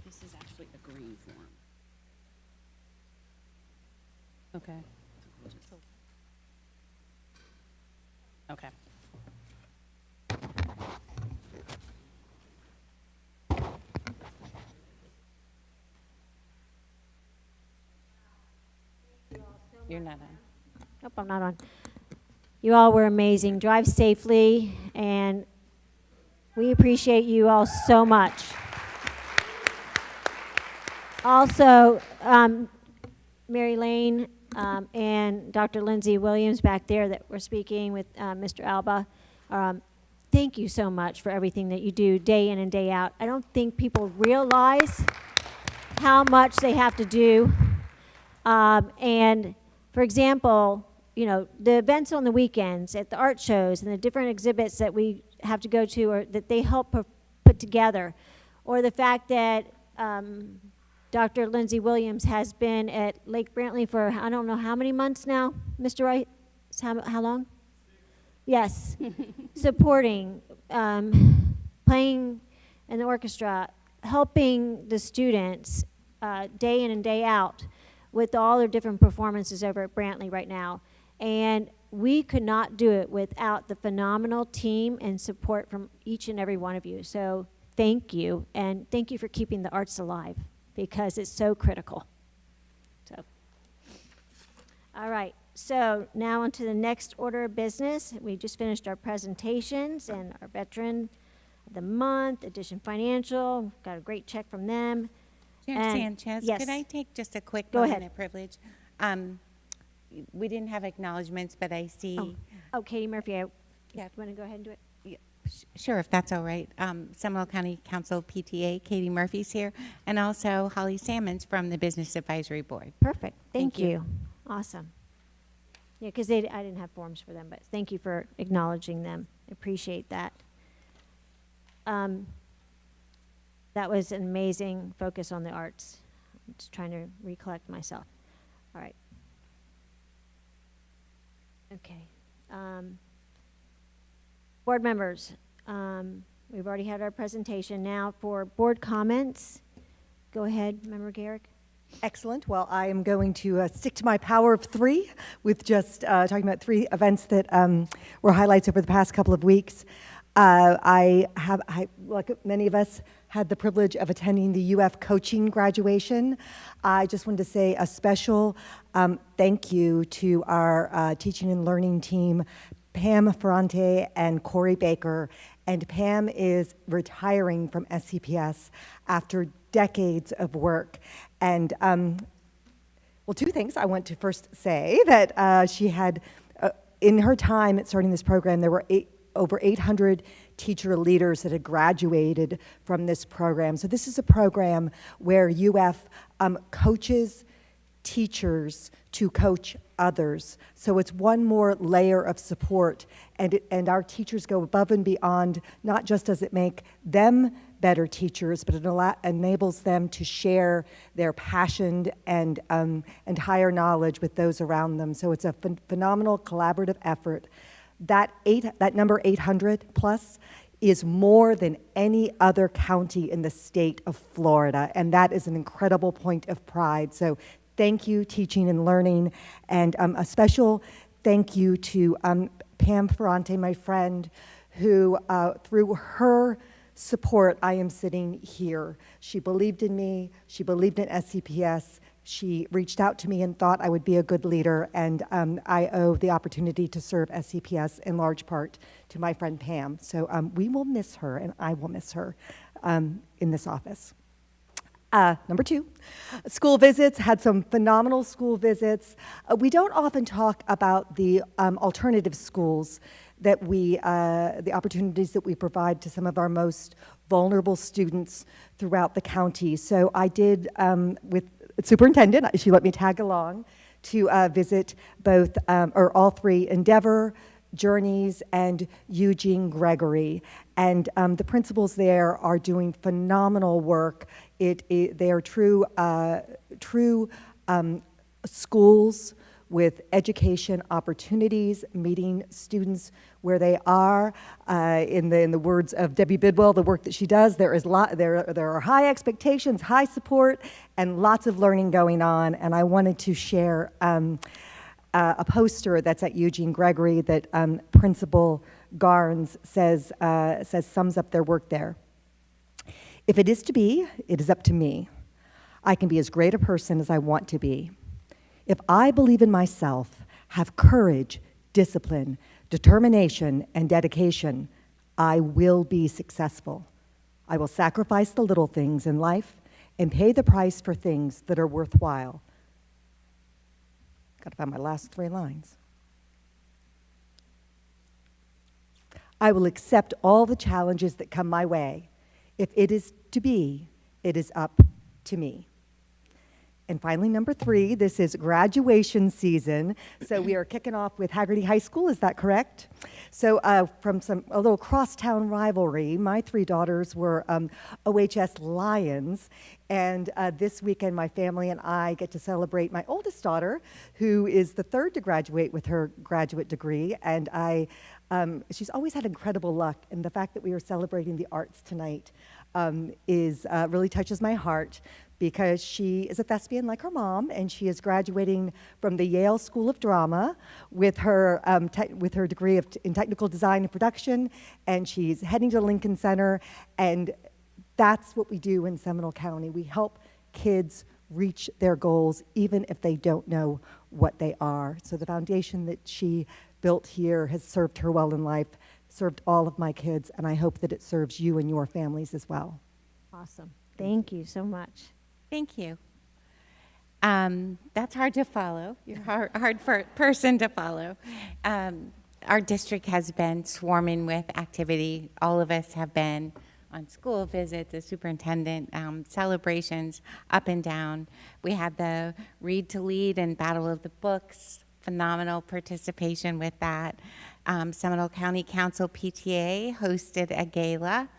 This is actually a green form. Okay. Okay. You're not on. Nope, I'm not on. You all were amazing. Drive safely, and we appreciate you all so much. Also, Mary Lane and Dr. Lindsay Williams back there that were speaking with Mr. Alba. Thank you so much for everything that you do day in and day out. I don't think people realize how much they have to do. And for example, you know, the events on the weekends at the art shows and the different exhibits that we have to go to or that they help put together, or the fact that Dr. Lindsay Williams has been at Lake Brantley for I don't know how many months now, Mr. Wright? How long? Yes, supporting, playing in the orchestra, helping the students day in and day out with all their different performances over at Brantley right now. And we could not do it without the phenomenal team and support from each and every one of you. So thank you, and thank you for keeping the arts alive because it's so critical. So, all right. So now on to the next order of business. We just finished our presentations and our Veteran of the Month, Edition Financial. Got a great check from them. Chair Sanchez, yes. could I take just a quick Go moment ahead. of privilege? We didn't have acknowledgments, but I see. Oh, Katie Murphy, yeah. You want to go ahead and do it? Sure, if that's all right. Seminole County Council PTA, Katie Murphy's here, and also Holly Salmons from the Business Advisory Board. Perfect. Thank you. Awesome. Yeah, because I didn't have forms for them, but thank you for acknowledging them. I appreciate that. That was an amazing focus on the arts. I'm just trying to recollect myself. All right. Okay. Board members, we've already had our presentation. Now for board comments, go ahead, Member Garrick. Excellent. Well, I am going to stick to my power of three with just talking about three events that were highlights over the past couple of weeks. I, like many of us, had the privilege of attending the UF coaching graduation. I just wanted to say a special thank you to our teaching and learning team, Pam Ferrante and Corey Baker. And Pam is retiring from SCPS after decades of work. And well, two things. I want to first say that she had, in her time at starting this program, there were over 800 teacher leaders that had graduated from this program. So this is a program where UF coaches teachers to coach others. So it's one more layer of support, and our teachers go above and beyond. Not just does it make them better teachers, but it enables them to share their passion and higher knowledge with those around them. So it's a phenomenal collaborative effort. That number 800 plus is more than any other county in the state of Florida, and that is an incredible point of pride. So thank you, teaching and learning, and a special thank you to Pam Ferrante, my friend, who through her support, I am sitting here. She believed in me, she believed in SCPS, she reached out to me and thought I would be a good leader, and I owe the opportunity to serve SCPS in large part to my friend Pam. So we will miss her, and I will miss her in this office. Number two, school visits, had some phenomenal school visits. We don't often talk about the alternative schools that the opportunities that we provide to some of our most vulnerable students throughout the county. So I did, with superintendent, she let me tag along to visit both, or all three, Endeavor, Journeys, and Eugene Gregory. And the principals there are doing phenomenal work. They are true schools with education opportunities, meeting students where they are. In the words of Debbie Bidwell, the work that she does, there are high expectations, high support, and lots of learning going on. And I wanted to share a poster that's at Eugene Gregory that Principal Garnes says sums up their work there. If it is to be, it is up to me. I can be as great a person as I want to be. If I believe in myself, have courage, discipline, determination, and dedication, I will be successful. I will sacrifice the little things in life and pay the price for things that are worthwhile. Got to find my last 3 lines. I will accept all the challenges that come my way. If it is to be, it is up to me. And finally, number 3, this is graduation season. So we are kicking off with Haggerty High School, is that correct? So from a little crosstown rivalry, my 3 daughters were OHS Lions. And this weekend, my family and I get to celebrate my oldest daughter, who is the 3rd to graduate with her graduate degree. And she's always had incredible luck. And the fact that we are celebrating the arts tonight really touches my heart, because she is a thespian like her mom, and she is graduating from the Yale School of Drama with her degree in technical design and production, and she's heading to Lincoln Center, and that's what we do in Seminole County. We help kids reach their goals, even if they don't know what they are. So the foundation that she built here has served her well in life, served all of my kids, and I hope that it serves you and your families as well. Awesome. Thank you so much. Thank you. That's hard to follow. You're a hard person to follow. Our district has been swarming with activity. All of us have been on school visits, the superintendent, celebrations up and down. We had the Read to Lead and Battle of the Books, phenomenal participation with that. Seminole County Council PTA hosted a gala.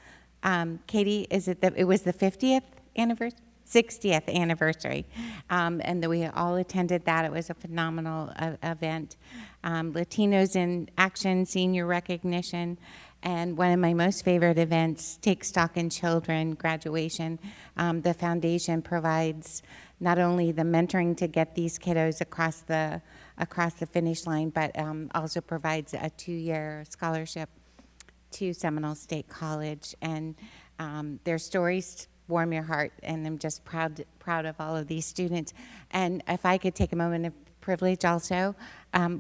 Katie, it was the 50th anniversary? 60th anniversary, and we all attended that. It was a phenomenal event. Latinos in Action senior recognition, and one of my most favorite events, Take Stock in Children graduation. The foundation provides not only the mentoring to get these kiddos across the finish line, but also provides a 2-year scholarship to Seminole State College, and their stories warm your heart, and I'm just proud of all of these students. And if I could take a moment of privilege also,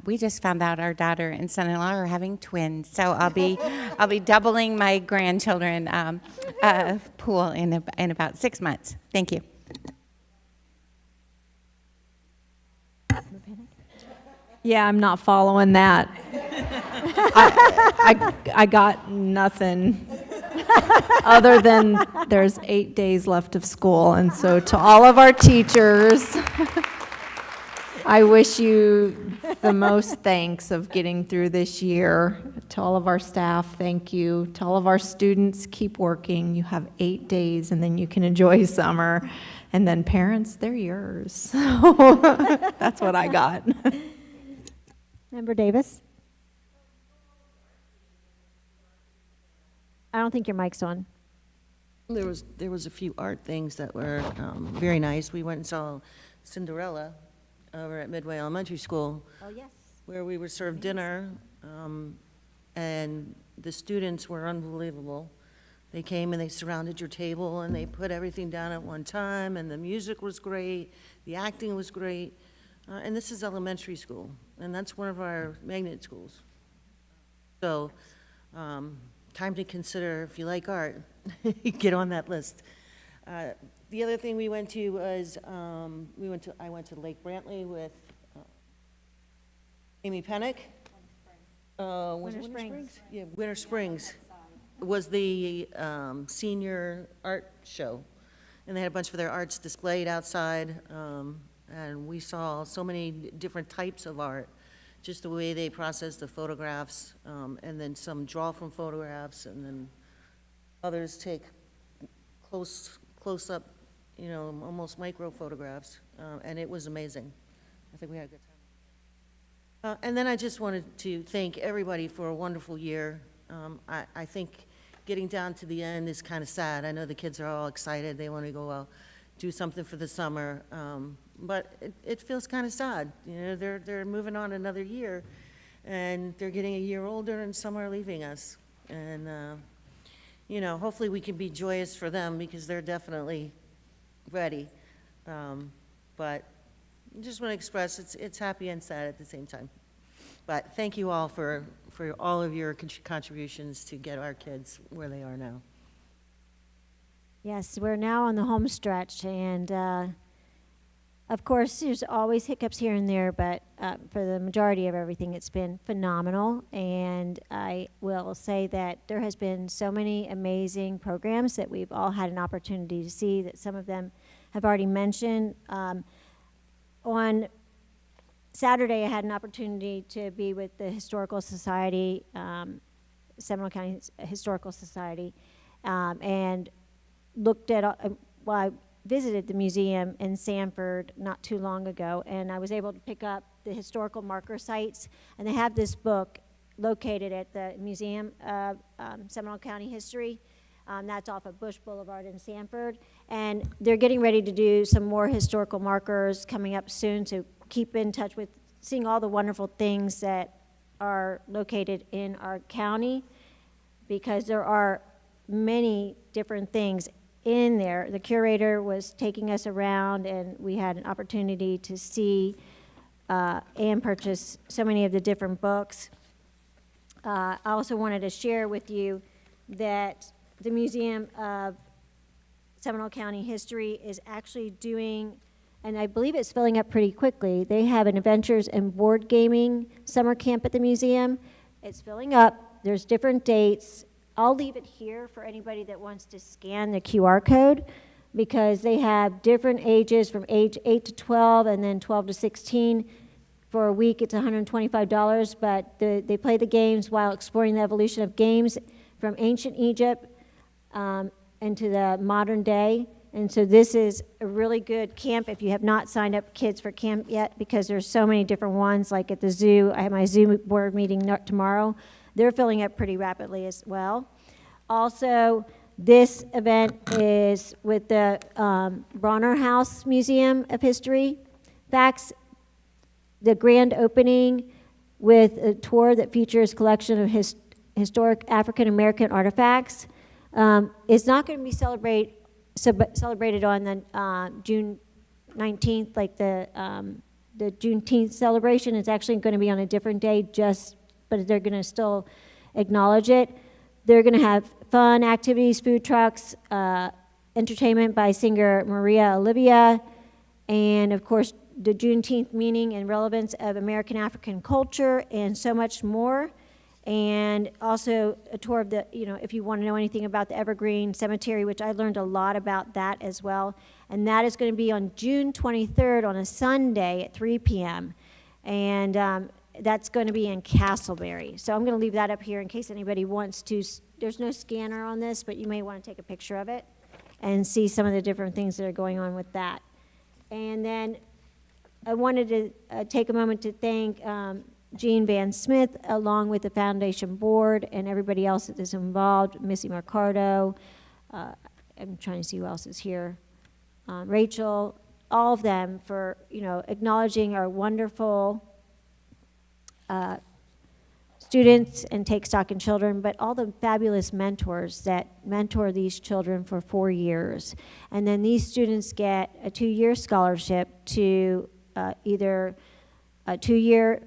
we just found out our daughter and son-in-law are having twins, so I'll be doubling my grandchildren pool in about 6 months. Thank you. Yeah, I'm not following that. I got nothing other than there's 8 days left of school. And so to all of our teachers, I wish you the most thanks of getting through this year. To all of our staff, thank you. To all of our students, keep working. You have 8 days, and then you can enjoy summer. And then parents, they're yours. So that's what I got. Member Davis? I don't think your mic's on. There was a few art things that were very nice. We went and saw Cinderella over at Midway Elementary School. Oh, yes. Where we were served dinner, and the students were unbelievable. They came and they surrounded your table and they put everything down at one time, and the music was great, the acting was great. And this is elementary school, and that's one of our magnet schools. So, time to consider, if you like art, get on that list. The other thing we went to was, I went to Lake Brantley with Amy Pennick. Was it Winter Springs? Yeah, Winter Springs. It was the senior art show, and they had a bunch of their arts displayed outside. And we saw so many different types of art, just the way they process the photographs, and then some draw from photographs, and then others take close up, almost micro photographs, and it was amazing. I think we had a good time. And then I just wanted to thank everybody for a wonderful year. I think getting down to the end is kind of sad. I know the kids are all excited. They want to go do something for the summer. But it feels kind of sad. You know, they're moving on another year, and they're getting a year older, and some are leaving us. And, you know, hopefully we can be joyous for them because they're definitely ready. But I just want to express it's happy and sad at the same time. But thank you all for all of your contributions to get our kids where they are now. Yes, we're now on the home stretch, and of course, there's always hiccups here and there, but for the majority of everything, it's been phenomenal. And I will say that there has been so many amazing programs that we've all had an opportunity to see, that some of them have already mentioned. On Saturday, I had an opportunity to be with the Historical Society, Seminole County Historical Society, and looked at, I visited the museum in Sanford not too long ago, and I was able to pick up the historical marker sites, and they have this book located at the Museum of Seminole County History. That's off of Bush Boulevard in Sanford, and they're getting ready to do some more historical markers coming up soon, so keep in touch with seeing all the wonderful things that are located in our county, because there are many different things in there. The curator was taking us around, and we had an opportunity to see and purchase so many of the different books. I also wanted to share with you that the Museum of Seminole County History is actually doing, and I believe it's filling up pretty quickly, they have an adventures and board gaming summer camp at the museum. It's filling up. There's different dates. I'll leave it here for anybody that wants to scan the QR code, because they have different ages from age 8 to 12 and then 12 to 16. For a week, it's $125, but they play the games while exploring the evolution of games from ancient Egypt into the modern day. And so this is a really good camp if you have not signed up kids for camp yet, because there's so many different ones. Like at the zoo, I have my zoo board meeting tomorrow. They're filling up pretty rapidly as well. Also, this event is with the Bronner House Museum of History. Facts, the grand opening with a tour that features a collection of historic African American artifacts. It's not going to be celebrated on the June 19th, like the Juneteenth celebration. It's actually going to be on a different day, but they're going to still acknowledge it. They're going to have fun activities, food trucks, entertainment by singer Maria Olivia, and of course the Juneteenth meaning and relevance of American African culture, and so much more. And also a tour of the, if you want to know anything about the Evergreen Cemetery, which I learned a lot about that as well. And that is going to be on June 23rd on a Sunday at 3 p.m. And that's going to be in Castleberry. So I'm going to leave that up here in case anybody wants to. There's no scanner on this, but you may want to take a picture of it and see some of the different things that are going on with that. And then I wanted to take a moment to thank Jean Van Smith, along with the foundation board and everybody else that is involved, Missy Mercado, I'm trying to see who else is here, Rachel, all of them for, acknowledging our wonderful students and Take Stock in Children, but all the fabulous mentors that mentor these children for 4 years. And then these students get a 2-year scholarship to either a 2-year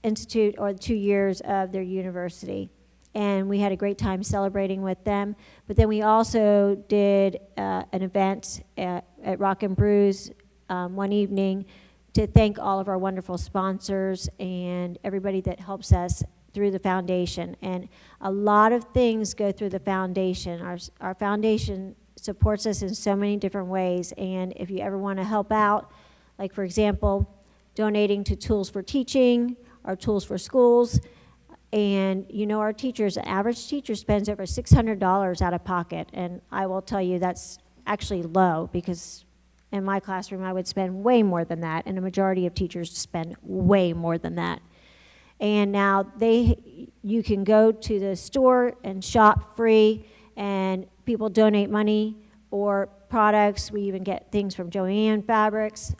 institute or 2 years of their university. And we had a great time celebrating with them. But then we also did an event at Rock and Brews one evening to thank all of our wonderful sponsors and everybody that helps us through the foundation. And a lot of things go through the foundation. Our foundation supports us in so many different ways. And if you ever want to help out, like for example, donating to Tools for Teaching, our Tools for Schools, and our teachers, an average teacher spends over $600 out of pocket. And I will tell you that's actually low, because in my classroom I would spend way more than that, and a majority of teachers spend way more than that. And now you can go to the store and shop free, and people donate money or products. We even get things from Joanne Fabrics,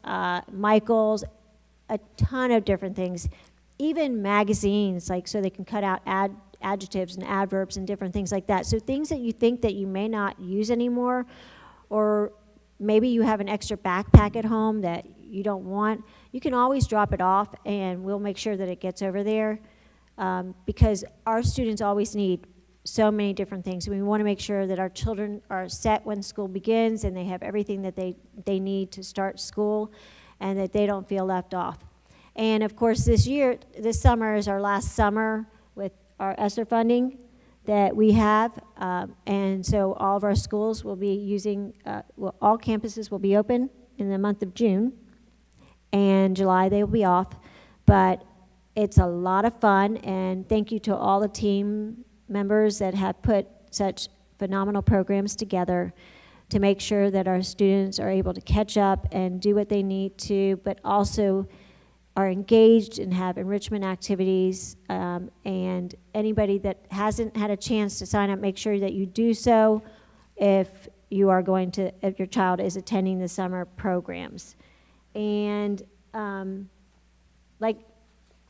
Michael's, a ton of different things. Even magazines, like so they can cut out adjectives and adverbs and different things like that. So things that you think that you may not use anymore, or maybe you have an extra backpack at home that you don't want, you can always drop it off and we'll make sure that it gets over there, because our students always need so many different things. We want to make sure that our children are set when school begins and they have everything that they need to start school and that they don't feel left off. And of course this summer is our last summer with our ESSER funding that we have, and so all of our schools will be using, all campuses will be open in the month of June, and July they will be off, but it's a lot of fun, and thank you to all the team members that have put such phenomenal programs together to make sure that our students are able to catch up and do what they need to, but also are engaged and have enrichment activities, and anybody that hasn't had a chance to sign up, make sure that you do so if your child is attending the summer programs. And like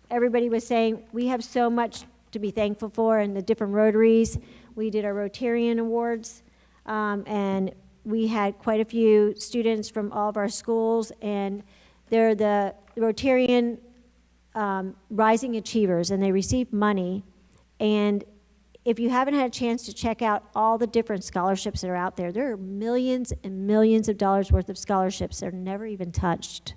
everybody was saying, we have so much to be thankful for in the different Rotaries. We did our Rotarian Awards, and we had quite a few students from all of our schools, and they're the Rotarian Rising Achievers, and they receive money. And if you haven't had a chance to check out all the different scholarships that are out there, there are millions and millions of dollars worth of scholarships that are never even touched.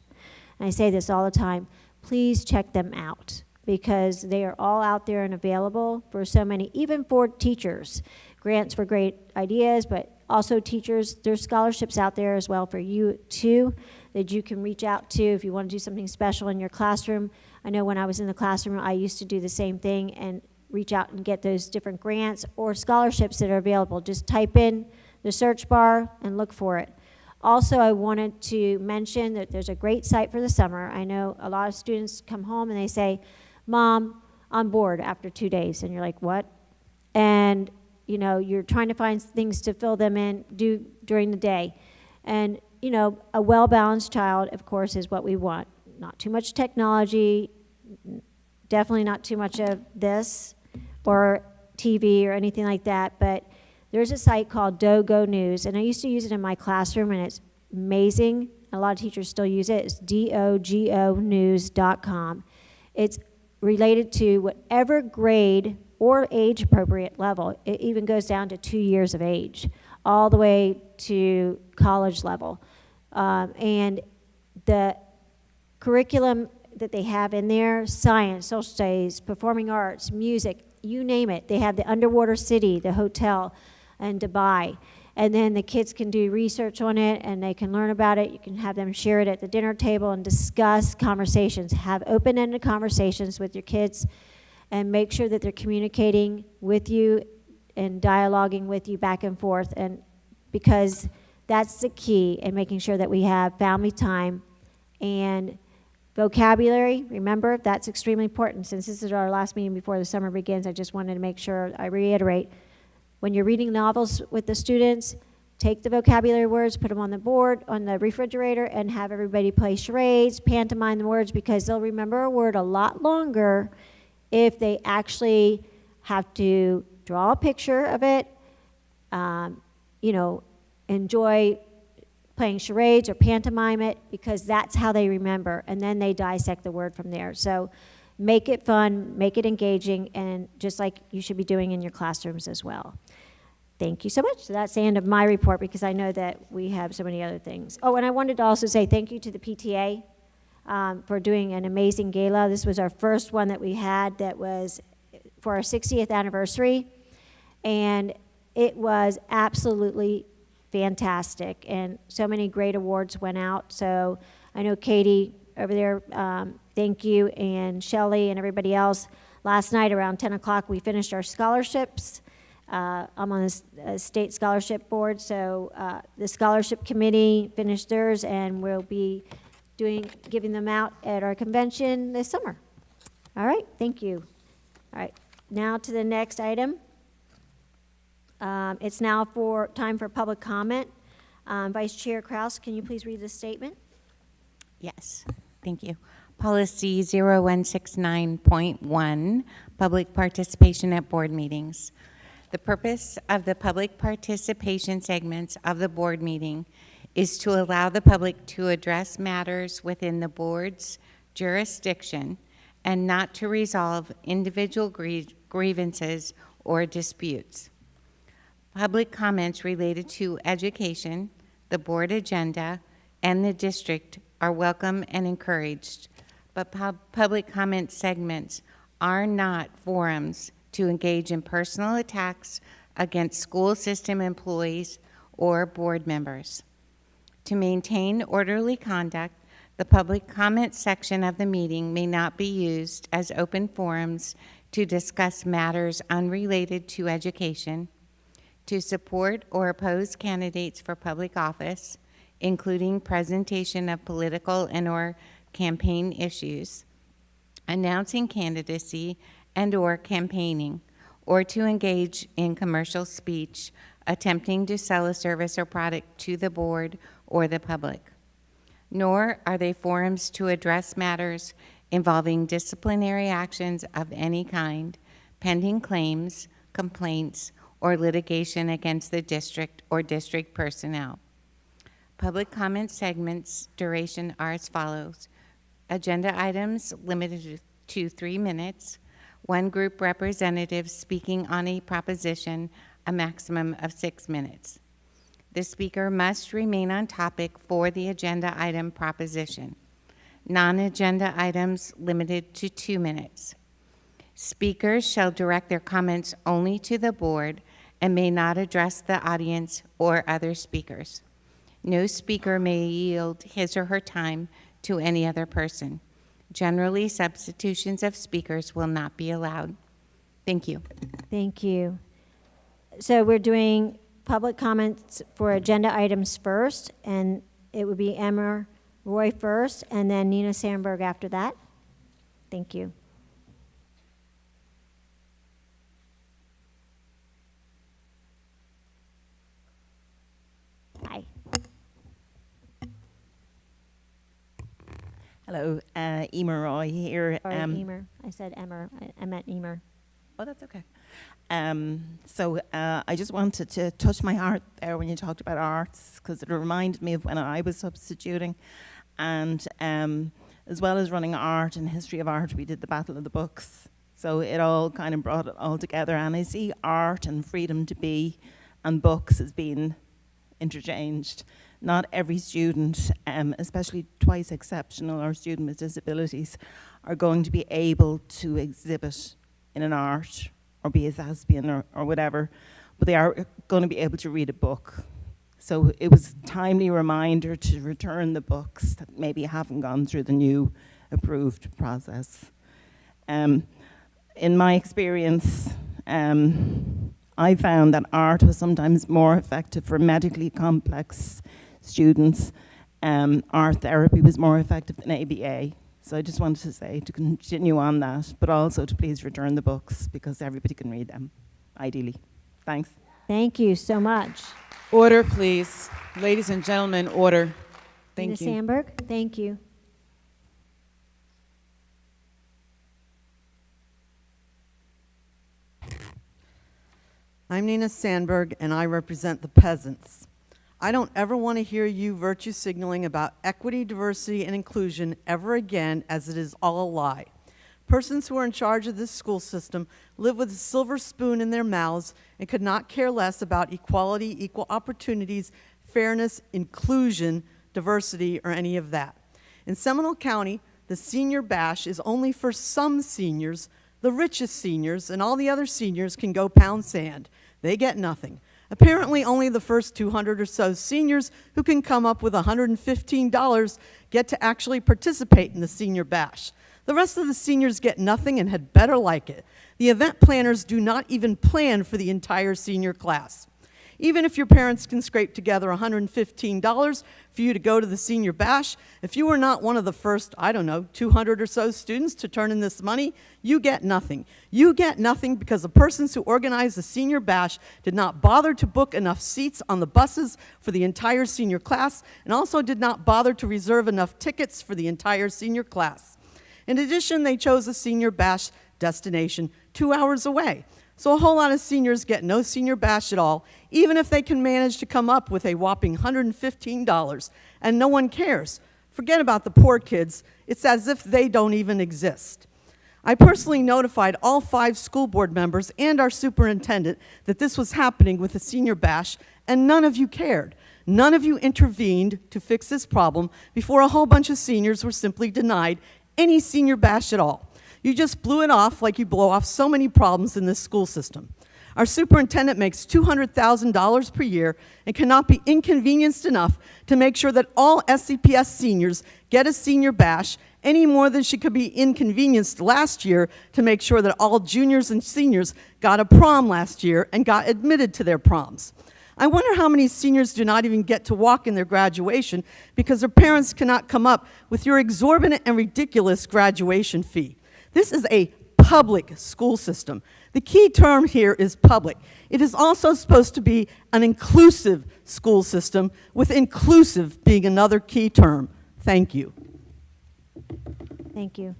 And I say this all the time, please check them out, because they are all out there and available for so many, even for teachers. Grants for great ideas, but also teachers, there's scholarships out there as well for you too, that you can reach out to if you want to do something special in your classroom. I know when I was in the classroom, I used to do the same thing and reach out and get those different grants or scholarships that are available. Just type in the search bar and look for it. Also, I wanted to mention that there's a great site for the summer. I know a lot of students come home and they say, Mom, I'm bored after 2 days. And you're like, what? And you know, you're trying to find things to fill them in, do during the day. And you know, a well-balanced child, of course, is what we want. Not too much technology, definitely not too much of this or TV or anything like that, but there's a site called Dogo News, and I used to use it in my classroom, and it's amazing. A lot of teachers still use it. It's dogonews.com. It's related to whatever grade or age-appropriate level. It even goes down to 2 years of age, all the way to college level. And the curriculum that they have in there, science, social studies, performing arts, music, you name it. They have the underwater city, the hotel in Dubai. And then the kids can do research on it and they can learn about it. You can have them share it at the dinner table and discuss conversations. Have open-ended conversations with your kids and make sure that they're communicating with you and dialoguing with you back and forth, and because that's the key in making sure that we have family time. And vocabulary, remember, that's extremely important. Since this is our last meeting before the summer begins, I just wanted to make sure I reiterate, when you're reading novels with the students, take the vocabulary words, put them on the board, on the refrigerator, and have everybody play charades, pantomime the words, because they'll remember a word a lot longer if they actually have to draw a picture of it, you know, enjoy playing charades or pantomime it, because that's how they remember, and then they dissect the word from there. So make it fun, make it engaging, and just like you should be doing in your classrooms as well. Thank you so much. So that's the end of my report, because I know that we have so many other things. Oh, and I wanted to also say thank you to the PTA for doing an amazing gala. This was our first one that we had that was for our 60th anniversary, and it was absolutely fantastic, and so many great awards went out. So I know Katie over there, thank you, and Shelley and everybody else. Last night around 10 o'clock we finished our scholarships. I'm on the state scholarship board, so the scholarship committee finished theirs, and we'll be giving them out at our convention this summer. All right, thank you. All right, now to the next item. It's now time for public comment. Vice Chair Kraus, can you please read this statement? Yes, thank you. Policy 0169.1, public participation at board meetings. The purpose of the public participation segments of the board meeting is to allow the public to address matters within the board's jurisdiction and not to resolve individual grievances or disputes. Public comments related to education, the board agenda, and the district are welcome and encouraged, but public comment segments are not forums to engage in personal attacks against school system employees or board members. To maintain orderly conduct, the public comment section of the meeting may not be used as open forums to discuss matters unrelated to education, to support or oppose candidates for public office, including presentation of political and/or campaign issues, announcing candidacy and/or campaigning, or to engage in commercial speech, attempting to sell a service or product to the board or the public. Nor are they forums to address matters involving disciplinary actions of any kind, pending claims, complaints, or litigation against the district or district personnel. Public comment segments duration are as follows. Agenda items limited to 3 minutes. One group representative speaking on a proposition, a maximum of 6 minutes. The speaker must remain on topic for the agenda item proposition. Non-agenda items limited to 2 minutes. Speakers shall direct their comments only to the board and may not address the audience or other speakers. No speaker may yield his or her time to any other person. Generally, substitutions of speakers will not be allowed. Thank you. Thank you. So we're doing public comments for agenda items first, and it would be Emma Roy first, and then Nina Sandberg after that. Thank you. Hi. Hello, Emer Roy here. Sorry, Emer. I said Emma. I meant Emer. Oh, that's okay. I just wanted to touch my heart there when you talked about arts, because it reminded me of when I was substituting. And as well as running art and history of art, we did the Battle of the Books. So it all kind of brought it all together. And I see art and freedom to be and books as being interchanged. Not every student, especially twice exceptional or student with disabilities, are going to be able to exhibit in an art or be a thespian or whatever, but they are going to be able to read a book. So it was a timely reminder to return the books that maybe haven't gone through the new approved process. In my experience, I found that art was sometimes more effective for medically complex students. Art therapy was more effective than ABA. So I just wanted to say to continue on that, but also to please return the books because everybody can read them, ideally. Thanks. Thank you so much. Order, please. Ladies and gentlemen, order. Thank Ms. you. Sandberg, thank you. I'm Nina Sandberg, and I represent the peasants. I don't ever want to hear you virtue signaling about equity, diversity, and inclusion ever again, as it is all a lie. Persons who are in charge of this school system live with a silver spoon in their mouths and could not care less about equality, equal opportunities, fairness, inclusion, diversity, or any of that. In Seminole County, the senior bash is only for some seniors, the richest seniors, and all the other seniors can go pound sand. They get nothing. Apparently, only the first 200 or so seniors who can come up with $115 get to actually participate in the senior bash. The rest of the seniors get nothing and had better like it. The event planners do not even plan for the entire senior class. Even if your parents can scrape together $115 for you to go to the senior bash, if you were not one of the first, 200 or so students to turn in this money, you get nothing. You get nothing because the persons who organized the senior bash did not bother to book enough seats on the buses for the entire senior class, and also did not bother to reserve enough tickets for the entire senior class. In addition, they chose a senior bash destination 2 hours away. So a whole lot of seniors get no senior bash at all, even if they can manage to come up with a whopping $115, and no one cares. Forget about the poor kids. It's as if they don't even exist. I personally notified all 5 school board members and our superintendent that this was happening with the senior bash, and none of you cared. None of you intervened to fix this problem before a whole bunch of seniors were simply denied any senior bash at all. You just blew it off like you blow off so many problems in this school system. Our superintendent makes $200,000 per year and cannot be inconvenienced enough to make sure that all SCPS seniors get a senior bash any more than she could be inconvenienced last year to make sure that all juniors and seniors got a prom last year and got admitted to their proms. I wonder how many seniors do not even get to walk in their graduation because their parents cannot come up with your exorbitant and ridiculous graduation fee. This is a public school system. The key term here is public. It is also supposed to be an inclusive school system, with inclusive being another key term. Thank you. Thank you.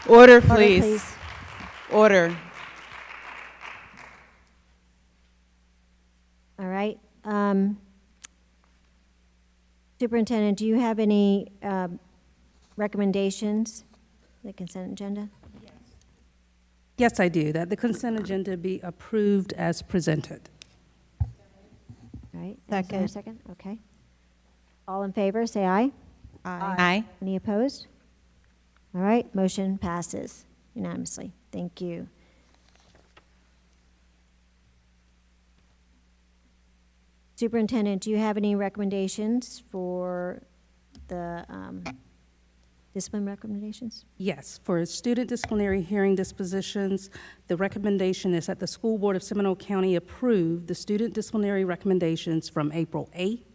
Order, please. Order. All right. Superintendent, do you have any recommendations, the consent agenda? Yes, I do. That the consent agenda be approved as presented. All right. Is there a second? Okay. All in favor, say aye. Aye. Any opposed? All right. Motion passes unanimously. Thank you. Superintendent, do you have any recommendations for the discipline recommendations? Yes, for student disciplinary hearing dispositions, the recommendation is that the School Board of Seminole County approve the student disciplinary recommendations from April 8,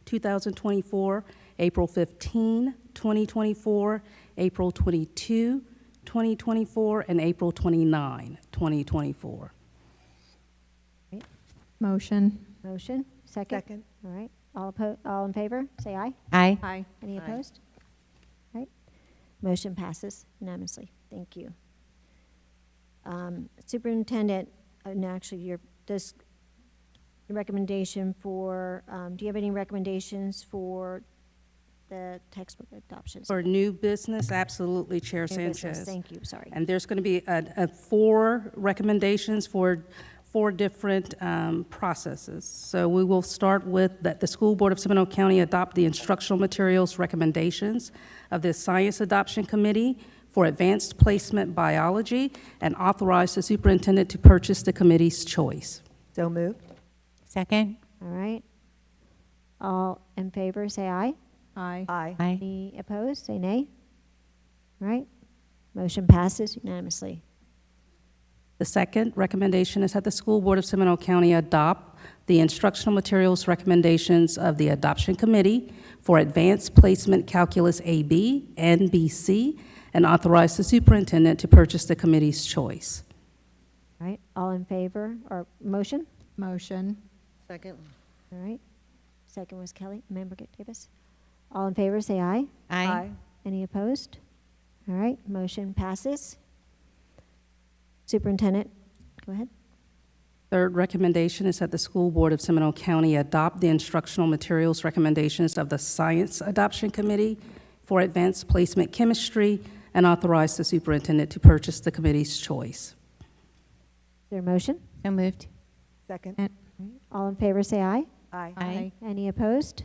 2024, April 15, 2024, April 22, 2024, and April 29, 2024. Motion. Motion. Second. All right. All in favor, say aye. Aye. Aye. Any opposed? All right. Motion passes unanimously. Thank you. Superintendent, and actually, does the recommendation for, do you have any recommendations for the textbook adoptions? For new business, absolutely, Chair New business. Sanchez. Thank you, sorry. And there's going to be 4 recommendations for 4 different processes. So we will start with that the School Board of Seminole County adopt the instructional materials recommendations of the Science Adoption Committee for Advanced Placement Biology and authorize the superintendent to purchase the committee's choice. So moved. Second. All right. All in favor, say aye. Aye. Aye. Aye. Any opposed, say nay. All right. Motion passes unanimously. The second recommendation is that the School Board of Seminole County adopt the instructional materials recommendations of the Adoption Committee for Advanced Placement Calculus AB and BC and authorize the superintendent to purchase the committee's choice. All right. All in favor, or motion? Motion. Second. All right. Second was Kelly, Member Davis. All in favor, say aye. Aye. Any opposed? All right. Motion passes. Superintendent, go ahead. Third recommendation is that the School Board of Seminole County adopt the instructional materials recommendations of the Science Adoption Committee for Advanced Placement Chemistry and authorize the superintendent to purchase the committee's choice. Is there a motion? So moved. Second. All right. All in favor, say aye. Aye. Aye. Any opposed?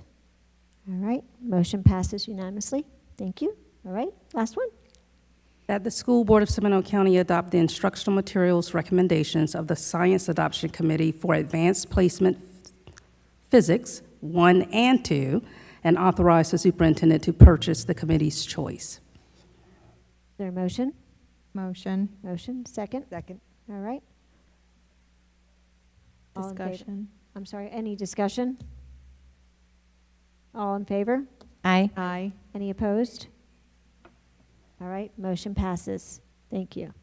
All right. Motion passes unanimously. Thank you. All right. Last one. That the School Board of Seminole County adopt the instructional materials recommendations of the Science Adoption Committee for Advanced Placement Physics 1 and 2 and authorize the superintendent to purchase the committee's choice. Is there a motion? Motion. Motion. Second. Second. All right. All in favor? Discussion. I'm sorry, any discussion? All in favor? Aye. Aye. Any opposed? All right, motion passes. Thank you.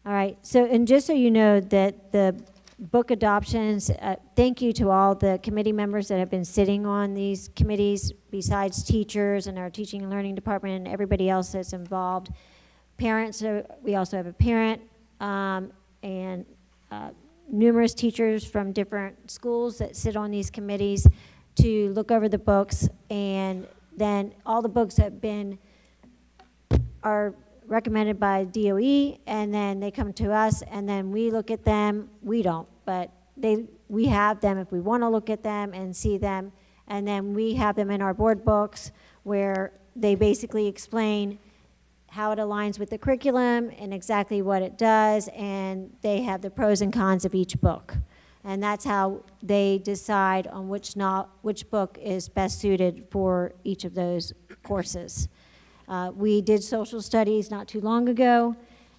All right, so, and just so you know that the book adoptions, thank you to all the committee members that have been sitting on these committees, besides teachers and our teaching and learning department and everybody else that's involved. Parents, we also have a parent and numerous teachers from different schools that sit on these committees to look over the books, and then all the books have been, are recommended by DOE, and then they come to us, and then we look at them. We don't, but we have them if we want to look at them and see them, and then we have them in our board books where they basically explain how it aligns with the curriculum and exactly what it does, and they have the pros and cons of each book. And that's how they decide on which book is best suited for each of those courses. We did social studies not too long ago,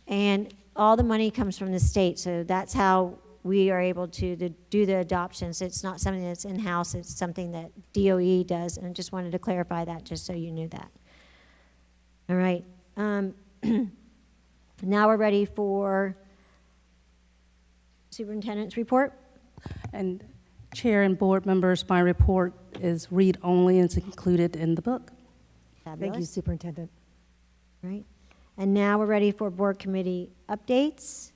and all the money comes from the state, so that's how we are able to do the adoptions. It's not something that's in-house, it's something that DOE does, and I just wanted to clarify that just so you knew that. All right. Now we're ready for superintendent's report. And Chair and board members, my report is read only and it's included in the book. Thank you, Fabulous. Superintendent. Right. And now we're ready for board committee updates.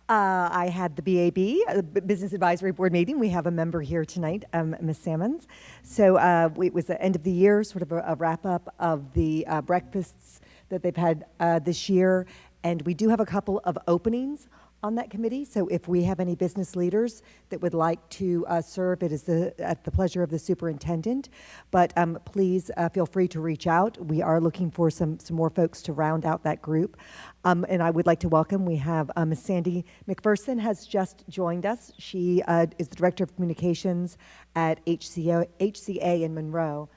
I had the BAB, Business Advisory Board meeting. We have a member here tonight, Ms. Sammons. So it was the end of the year, sort of a wrap-up of the breakfasts that they've had this year. And we do have a couple of openings on that committee. So if we have any business leaders that would like to serve, it is at the pleasure of the superintendent. But please feel free to reach out. We are looking for some more folks to round out that group. And I would like to welcome, we have Ms. Sandy McPherson has just joined us. She is the Director of Communications at HCA in Monroe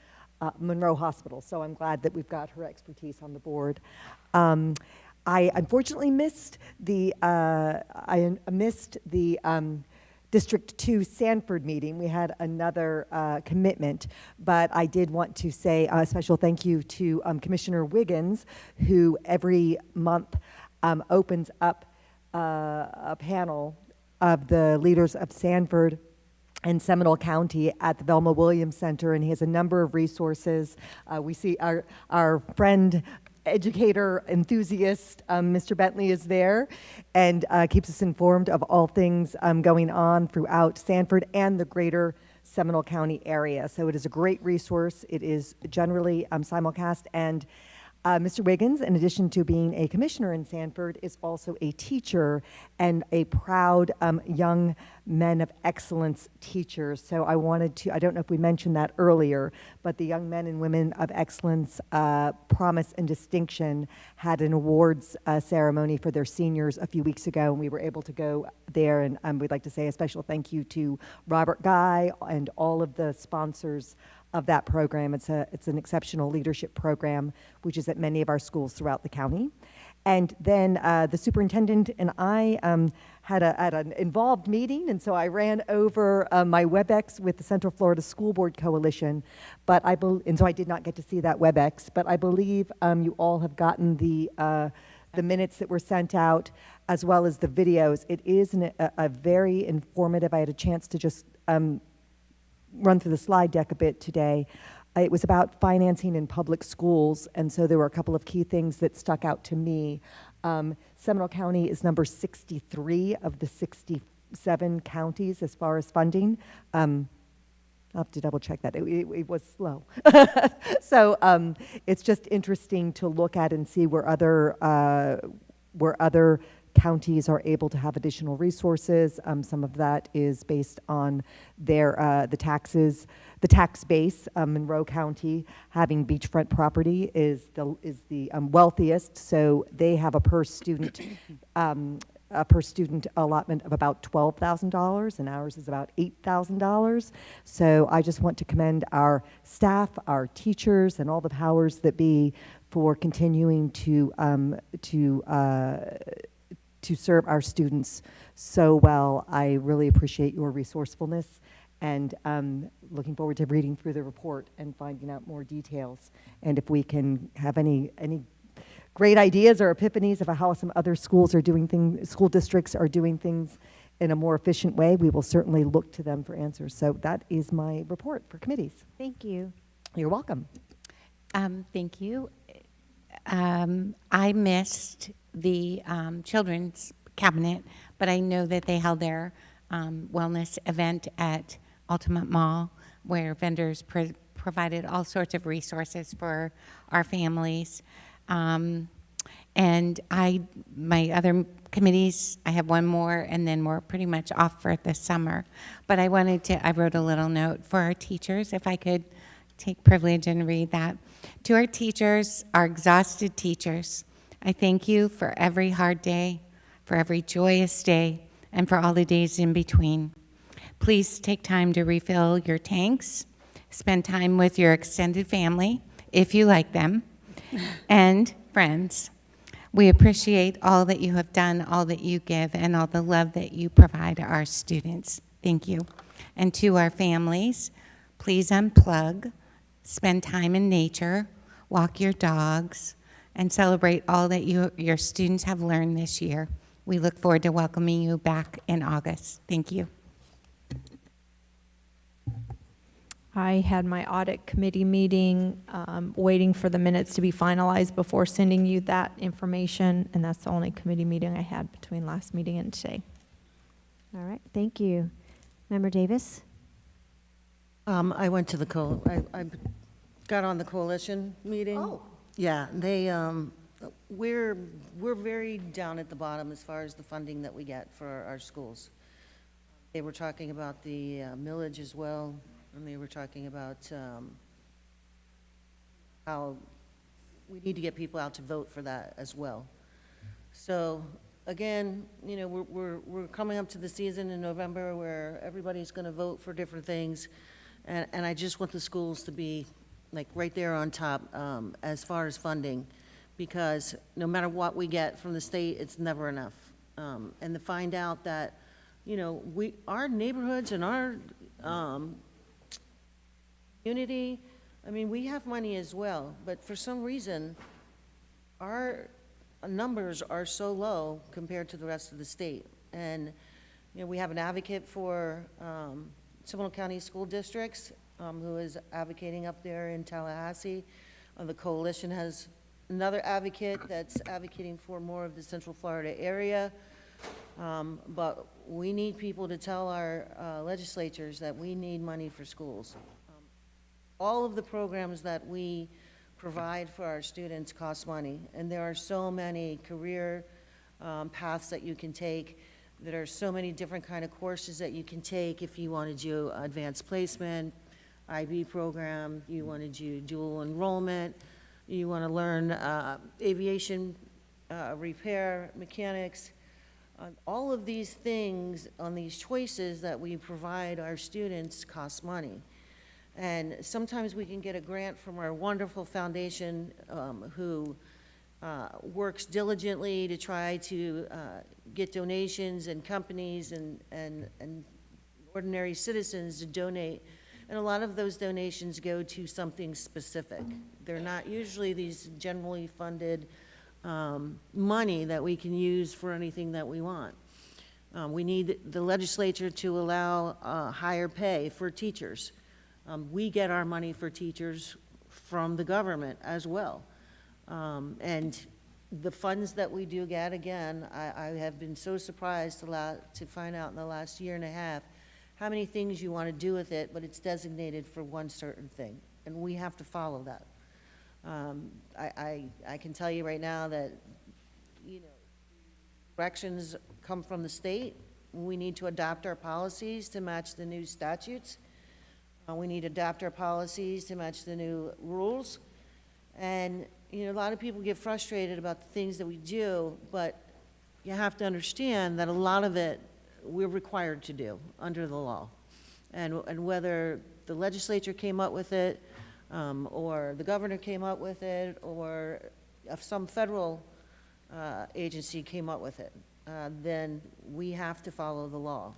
Hospital. So I'm glad that we've got her expertise on the board. I unfortunately missed the District 2 Sanford meeting. We had another commitment, but I did want to say a special thank you to Commissioner Wiggins, who every month opens up a panel of the leaders of Sanford and Seminole County at the Velma Williams Center, and he has a number of resources. We see our friend, educator, enthusiast, Mr. Bentley is there and keeps us informed of all things going on throughout Sanford and the greater Seminole County area. So it is a great resource. It is generally simulcast, and Mr. Wiggins, in addition to being a commissioner in Sanford, is also a teacher and a proud young men of excellence teacher. So I wanted to, I don't know if we mentioned that earlier, but the young men and women of excellence promise and distinction had an awards ceremony for their seniors a few weeks ago, and we were able to go there, and we'd like to say a special thank you to Robert Guy and all of the sponsors of that program. It's an exceptional leadership program, which is at many of our schools throughout the county. And then the superintendent and I had an involved meeting, and so I ran over my WebEx with the Central Florida School Board Coalition, and so I did not get to see that WebEx, but I believe you all have gotten the minutes that were sent out, as well as the videos. It is a very informative. I had a chance to just run through the slide deck a bit today. It was about financing in public schools, and so there were a couple of key things that stuck out to me. Seminole County is number 63 of the 67 counties as far as funding. I'll have to double check that. It was slow. So it's just interesting to look at and see where other counties are able to have additional resources. Some of that is based on the taxes, the tax base. Monroe County, having beachfront property, is the wealthiest, so they have a per student allotment of about $12,000, and ours is about $8,000. So I just want to commend our staff, our teachers, and all the powers that be for continuing to to serve our students so well. I really appreciate your resourcefulness, and looking forward to reading through the report and finding out more details. And if we can have any great ideas or epiphanies of how some other schools are doing things, school districts are doing things in a more efficient way, we will certainly look to them for answers. So that is my report for committees. Thank you. You're welcome. Thank you. I missed the children's cabinet, but I know that they held their wellness event at Ultimate Mall, where vendors provided all sorts of resources for our families. And my other committees, I have one more, and then we're pretty much off for the summer. But I wrote a little note for our teachers, if I could take privilege and read that. To our teachers, our exhausted teachers, I thank you for every hard day, for every joyous day, and for all the days in between. Please take time to refill your tanks, spend time with your extended family, if you like them, and friends. We appreciate all that you have done, all that you give, and all the love that you provide our students. Thank you. And to our families, please unplug, spend time in nature, walk your dogs, and celebrate all that your students have learned this year. We look forward to welcoming you back in August. Thank you. I had my audit committee meeting, waiting for the minutes to be finalized before sending you that information, and that's the only committee meeting I had between last meeting and today. All right, thank you. Member Davis? I went to I got on the coalition meeting. Oh. Yeah, we're very down at the bottom as far as the funding that we get for our schools. They were talking about the millage as well, and they were talking about how we need to get people out to vote for that as well. So again, we're coming up to the season in November where everybody's going to vote for different things, and I just want the schools to be like right there on top as far as funding, because no matter what we get from the state, it's never enough. And to find out that, our neighborhoods and our community, I mean, we have money as well, but for some reason, our numbers are so low compared to the rest of the state. And, we have an advocate for Seminole County School Districts who is advocating up there in Tallahassee. The coalition has another advocate that's advocating for more of the Central Florida area. But we need people to tell our legislatures that we need money for schools. All of the programs that we provide for our students cost money, and there are so many career paths that you can take. There are so many different kind of courses that you can take if you want to do advanced placement, IB program, you want to do dual enrollment, you want to learn aviation repair, mechanics. All of these things on these choices that we provide our students cost money. And sometimes we can get a grant from our wonderful foundation who works diligently to try to get donations and companies and ordinary citizens to donate. And a lot of those donations go to something specific. They're not usually these generally funded money that we can use for anything that we want. We need the legislature to allow higher pay for teachers. We get our money for teachers from the government as well. And the funds that we do get, again, I have been so surprised to find out in the last year and a half how many things you want to do with it, but it's designated for one certain thing, and we have to follow that. I can tell you right now that, directions come from the state. We need to adapt our policies to match the new statutes. We need to adapt our policies to match the new rules. And, a lot of people get frustrated about the things that we do, but you have to understand that a lot of it we're required to do under the law. And whether the legislature came up with it, or the governor came up with it, or if some federal agency came up with it, then we have to follow the law.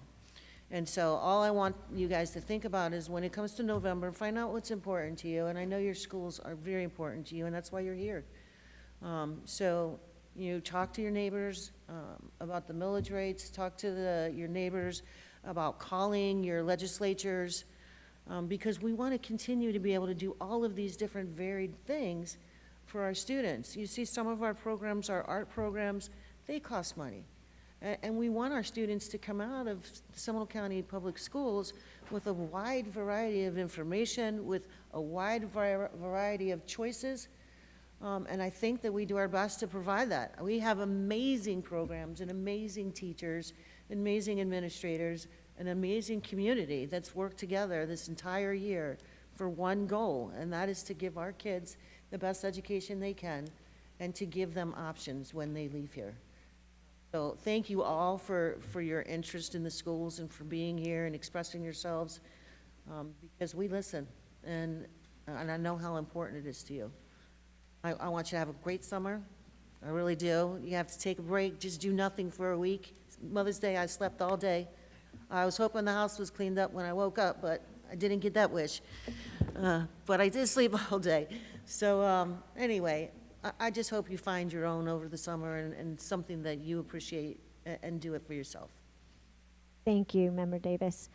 And so all I want you guys to think about is when it comes to November, find out what's important to you. And I know your schools are very important to you, and that's why you're here. So you talk to your neighbors about the millage rates, talk to your neighbors about calling your legislatures, because we want to continue to be able to do all of these different varied things for our students. You see, some of our programs, our art programs, they cost money. And we want our students to come out of Seminole County Public Schools with a wide variety of information, with a wide variety of choices. And I think that we do our best to provide that. We have amazing programs and amazing teachers, amazing administrators, an amazing community that's worked together this entire year for one goal, and that is to give our kids the best education they can and to give them options when they leave here. So thank you all for your interest in the schools and for being here and expressing yourselves, because we listen, and I know how important it is to you. I want you to have a great summer. I really do. You have to take a break, just do nothing for a week. Mother's Day, I slept all day. I was hoping the house was cleaned up when I woke up, but I didn't get that wish. But I did sleep all day. So anyway, I just hope you find your own over the summer and something that you appreciate and do it for yourself. Thank you, Member Davis.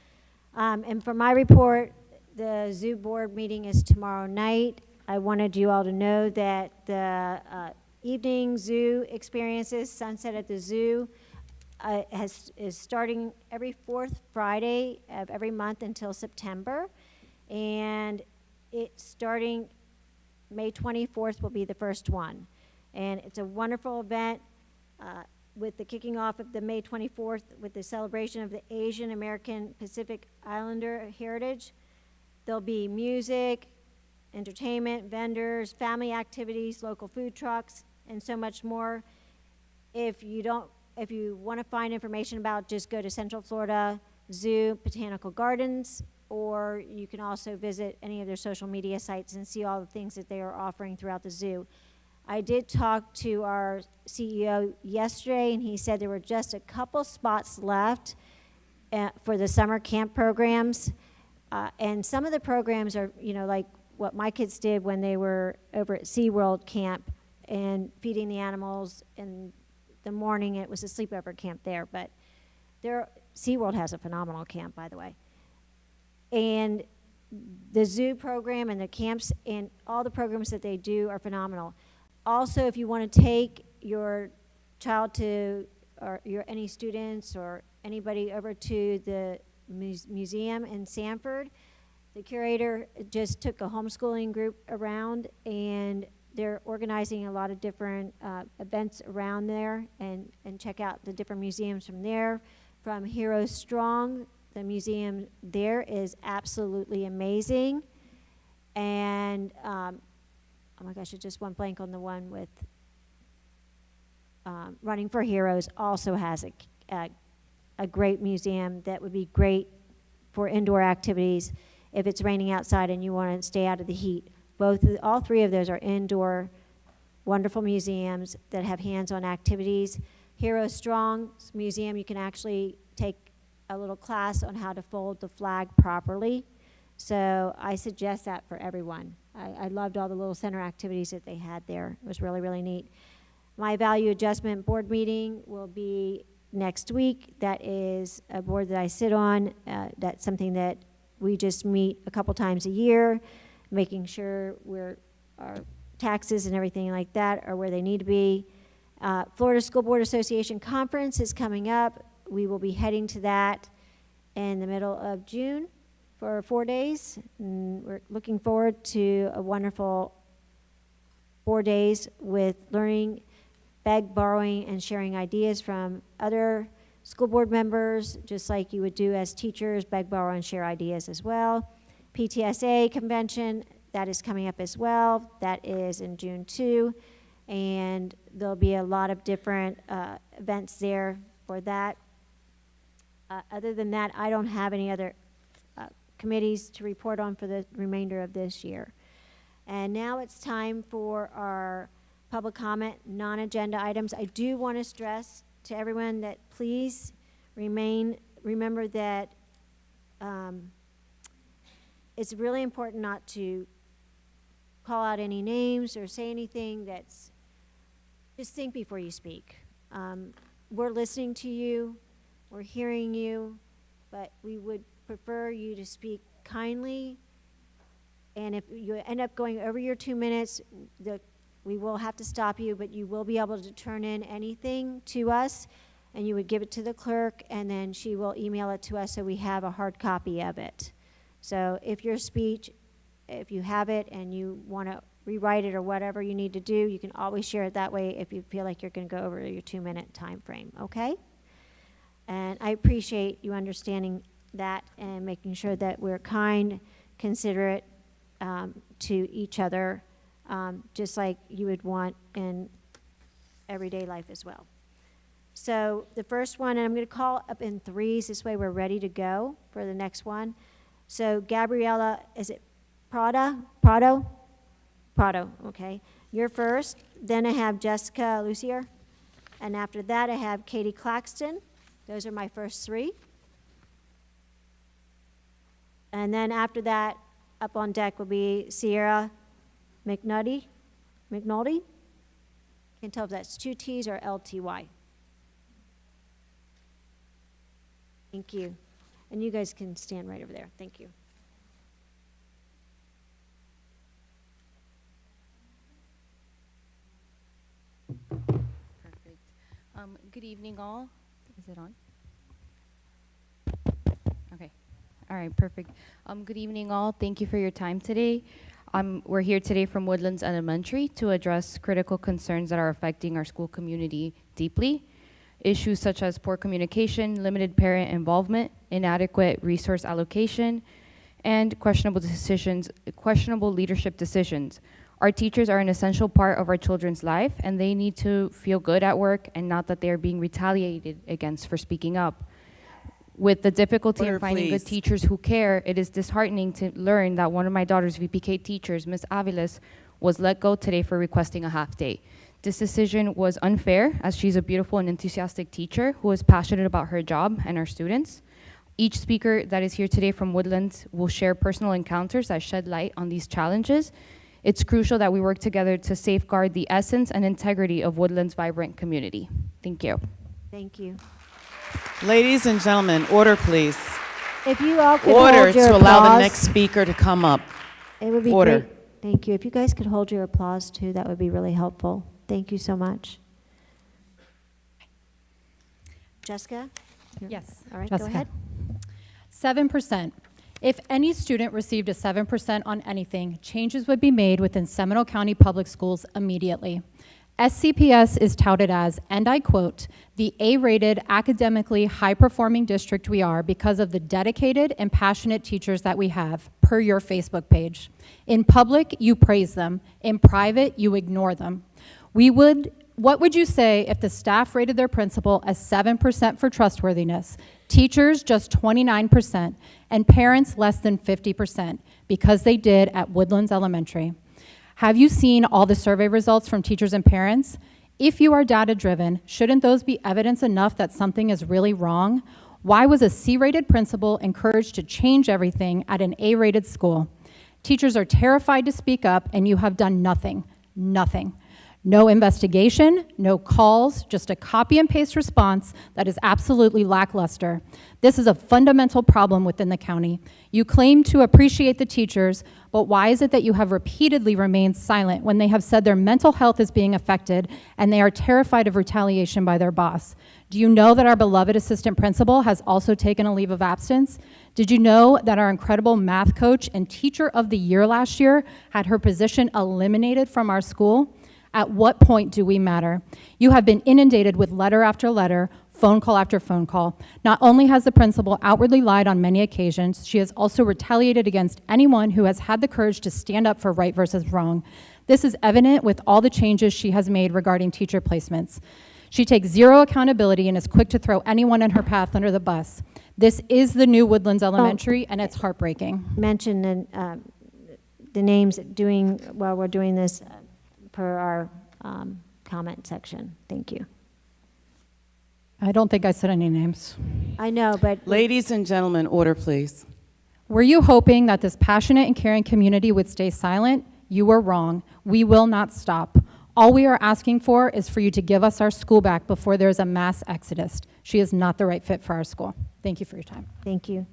And for my report, the zoo board meeting is tomorrow night. I wanted you all to know that the evening zoo experiences, Sunset at the Zoo, is starting every fourth Friday of every month until September. And it's starting May 24th will be the first one. And it's a wonderful event with the kicking off of the May 24th with the celebration of the Asian American Pacific Islander heritage. There'll be music, entertainment, vendors, family activities, local food trucks, and so much more. If you want to find information about, just go to Central Florida Zoo Botanical Gardens, or you can also visit any of their social media sites and see all the things that they are offering throughout the zoo. I did talk to our CEO yesterday, and he said there were just a couple spots left for the summer camp programs. And some of the programs are, like what my kids did when they were over at SeaWorld camp and feeding the animals in the morning. It was a sleepover camp there, but SeaWorld has a phenomenal camp, by the way. And the zoo program and the camps and all the programs that they do are phenomenal. Also, if you want to take your child to, or any students or anybody over to the museum in Sanford, the curator just took a homeschooling group around, and they're organizing a lot of different events around there, and check out the different museums from there. From Heroes Strong, the museum there is absolutely amazing. And, oh my gosh, I just went blank on the one with Running for Heroes also has a great museum that would be great for indoor activities if it's raining outside and you want to stay out of the heat. All three of those are indoor, wonderful museums that have hands-on activities. Hero Strong's museum, you can actually take a little class on how to fold the flag properly. So I suggest that for everyone. I loved all the little center activities that they had there. It was really, really neat. My value adjustment board meeting will be next week. That is a board that I sit on. That's something that we just meet a couple times a year, making sure our taxes and everything like that are where they need to be. Florida School Board Association Conference is coming up. We will be heading to that in the middle of June for 4 days. And we're looking forward to a wonderful 4 days with learning, borrowing, and sharing ideas from other school board members, just like you would do as teachers, beg, borrow, and share ideas as well. PTSA convention, that is coming up as well. That is in June 2. And there'll be a lot of different events there for that. Other than that, I don't have any other committees to report on for the remainder of this year. And now it's time for our public comment, non-agenda items. I do want to stress to everyone that please remember that it's really important not to call out any names or say anything that's, just think before you speak. We're listening to you, we're hearing you, but we would prefer you to speak kindly. And if you end up going over your 2 minutes, we will have to stop you, but you will be able to turn in anything to us, and you would give it to the clerk, and then she will email it to us so we have a hard copy of it. So if your speech, if you have it and you want to rewrite it or whatever you need to do, you can always share it that way if you feel like you're going to go over your 2-minute time frame, okay? And I appreciate you understanding that and making sure that we're kind, considerate to each other, just like you would want in everyday life as well. So the first one, and I'm going to call up in threes, this way we're ready to go for the next one. So Gabriella, is it Prado, okay. You're first. Then I have Jessica Lucier. And after that, I have Katie Claxton. Those are my first three. And then after that, up on deck will be Sierra McNulty. Can't tell if that's 2 T's or LTY. Thank you. And you guys can stand right over there. Thank you. Perfect. Good evening, all. Is it on? Okay. All right, perfect. Good evening, all. Thank you for your time today. We're here today from Woodlands Elementary to address critical concerns that are affecting our school community deeply. Issues such as poor communication, limited parent involvement, inadequate resource allocation, and questionable leadership decisions. Our teachers are an essential part of our children's life, and they need to feel good at work and not that they are being retaliated against for speaking up. With the difficulty in finding good teachers who care, it is disheartening to learn that one of my daughter's VPK teachers, Ms. Aviles, was let go today for requesting a half day. This decision was unfair, as she's a beautiful and enthusiastic teacher who is passionate about her job and our students. Each speaker that is here today from Woodlands will share personal encounters that shed light on these challenges. It's crucial that we work together to safeguard the essence and integrity of Woodlands' vibrant community. Thank you. Thank you. Ladies and gentlemen, order, please. If you all could Order hold your to allow the applause, next speaker to come up. it would be Order. great. Thank you. If you guys could hold your applause too, that would be really helpful. Thank you so much. Jessica? Yes. All right, Jessica. go ahead. 7%. If any student received a 7% on anything, changes would be made within Seminole County Public Schools immediately. SCPS is touted as, and I quote, the A-rated, academically high-performing district we are because of the dedicated and passionate teachers that we have, per your Facebook page. In public, you praise them. In private, you ignore them. What would you say if the staff rated their principal as 7% for trustworthiness, teachers just 29%, and parents less than 50%, because they did at Woodlands Elementary? Have you seen all the survey results from teachers and parents? If you are data-driven, shouldn't those be evidence enough that something is really wrong? Why was a C-rated principal encouraged to change everything at an A-rated school? Teachers are terrified to speak up, and you have done nothing. Nothing. No investigation, no calls, just a copy and paste response that is absolutely lackluster. This is a fundamental problem within the county. You claim to appreciate the teachers, but why is it that you have repeatedly remained silent when they have said their mental health is being affected and they are terrified of retaliation by their boss? Do you know that our beloved assistant principal has also taken a leave of absence? Did you know that our incredible math coach and teacher of the year last year had her position eliminated from our school? At what point do we matter? You have been inundated with letter after letter, phone call after phone call. Not only has the principal outwardly lied on many occasions, she has also retaliated against anyone who has had the courage to stand up for right versus wrong. This is evident with all the changes she has made regarding teacher placements. She takes zero accountability and is quick to throw anyone in her path under the bus. This is the new Woodlands Elementary, and it's heartbreaking. Mention the names while we're doing this per our comment section. Thank you. I don't think I said any names. I know, but Ladies and gentlemen, order, please. Were you hoping that this passionate and caring community would stay silent? You were wrong. We will not stop. All we are asking for is for you to give us our school back before there is a mass exodus. She is not the right fit for our school. Thank you for your time. Thank you.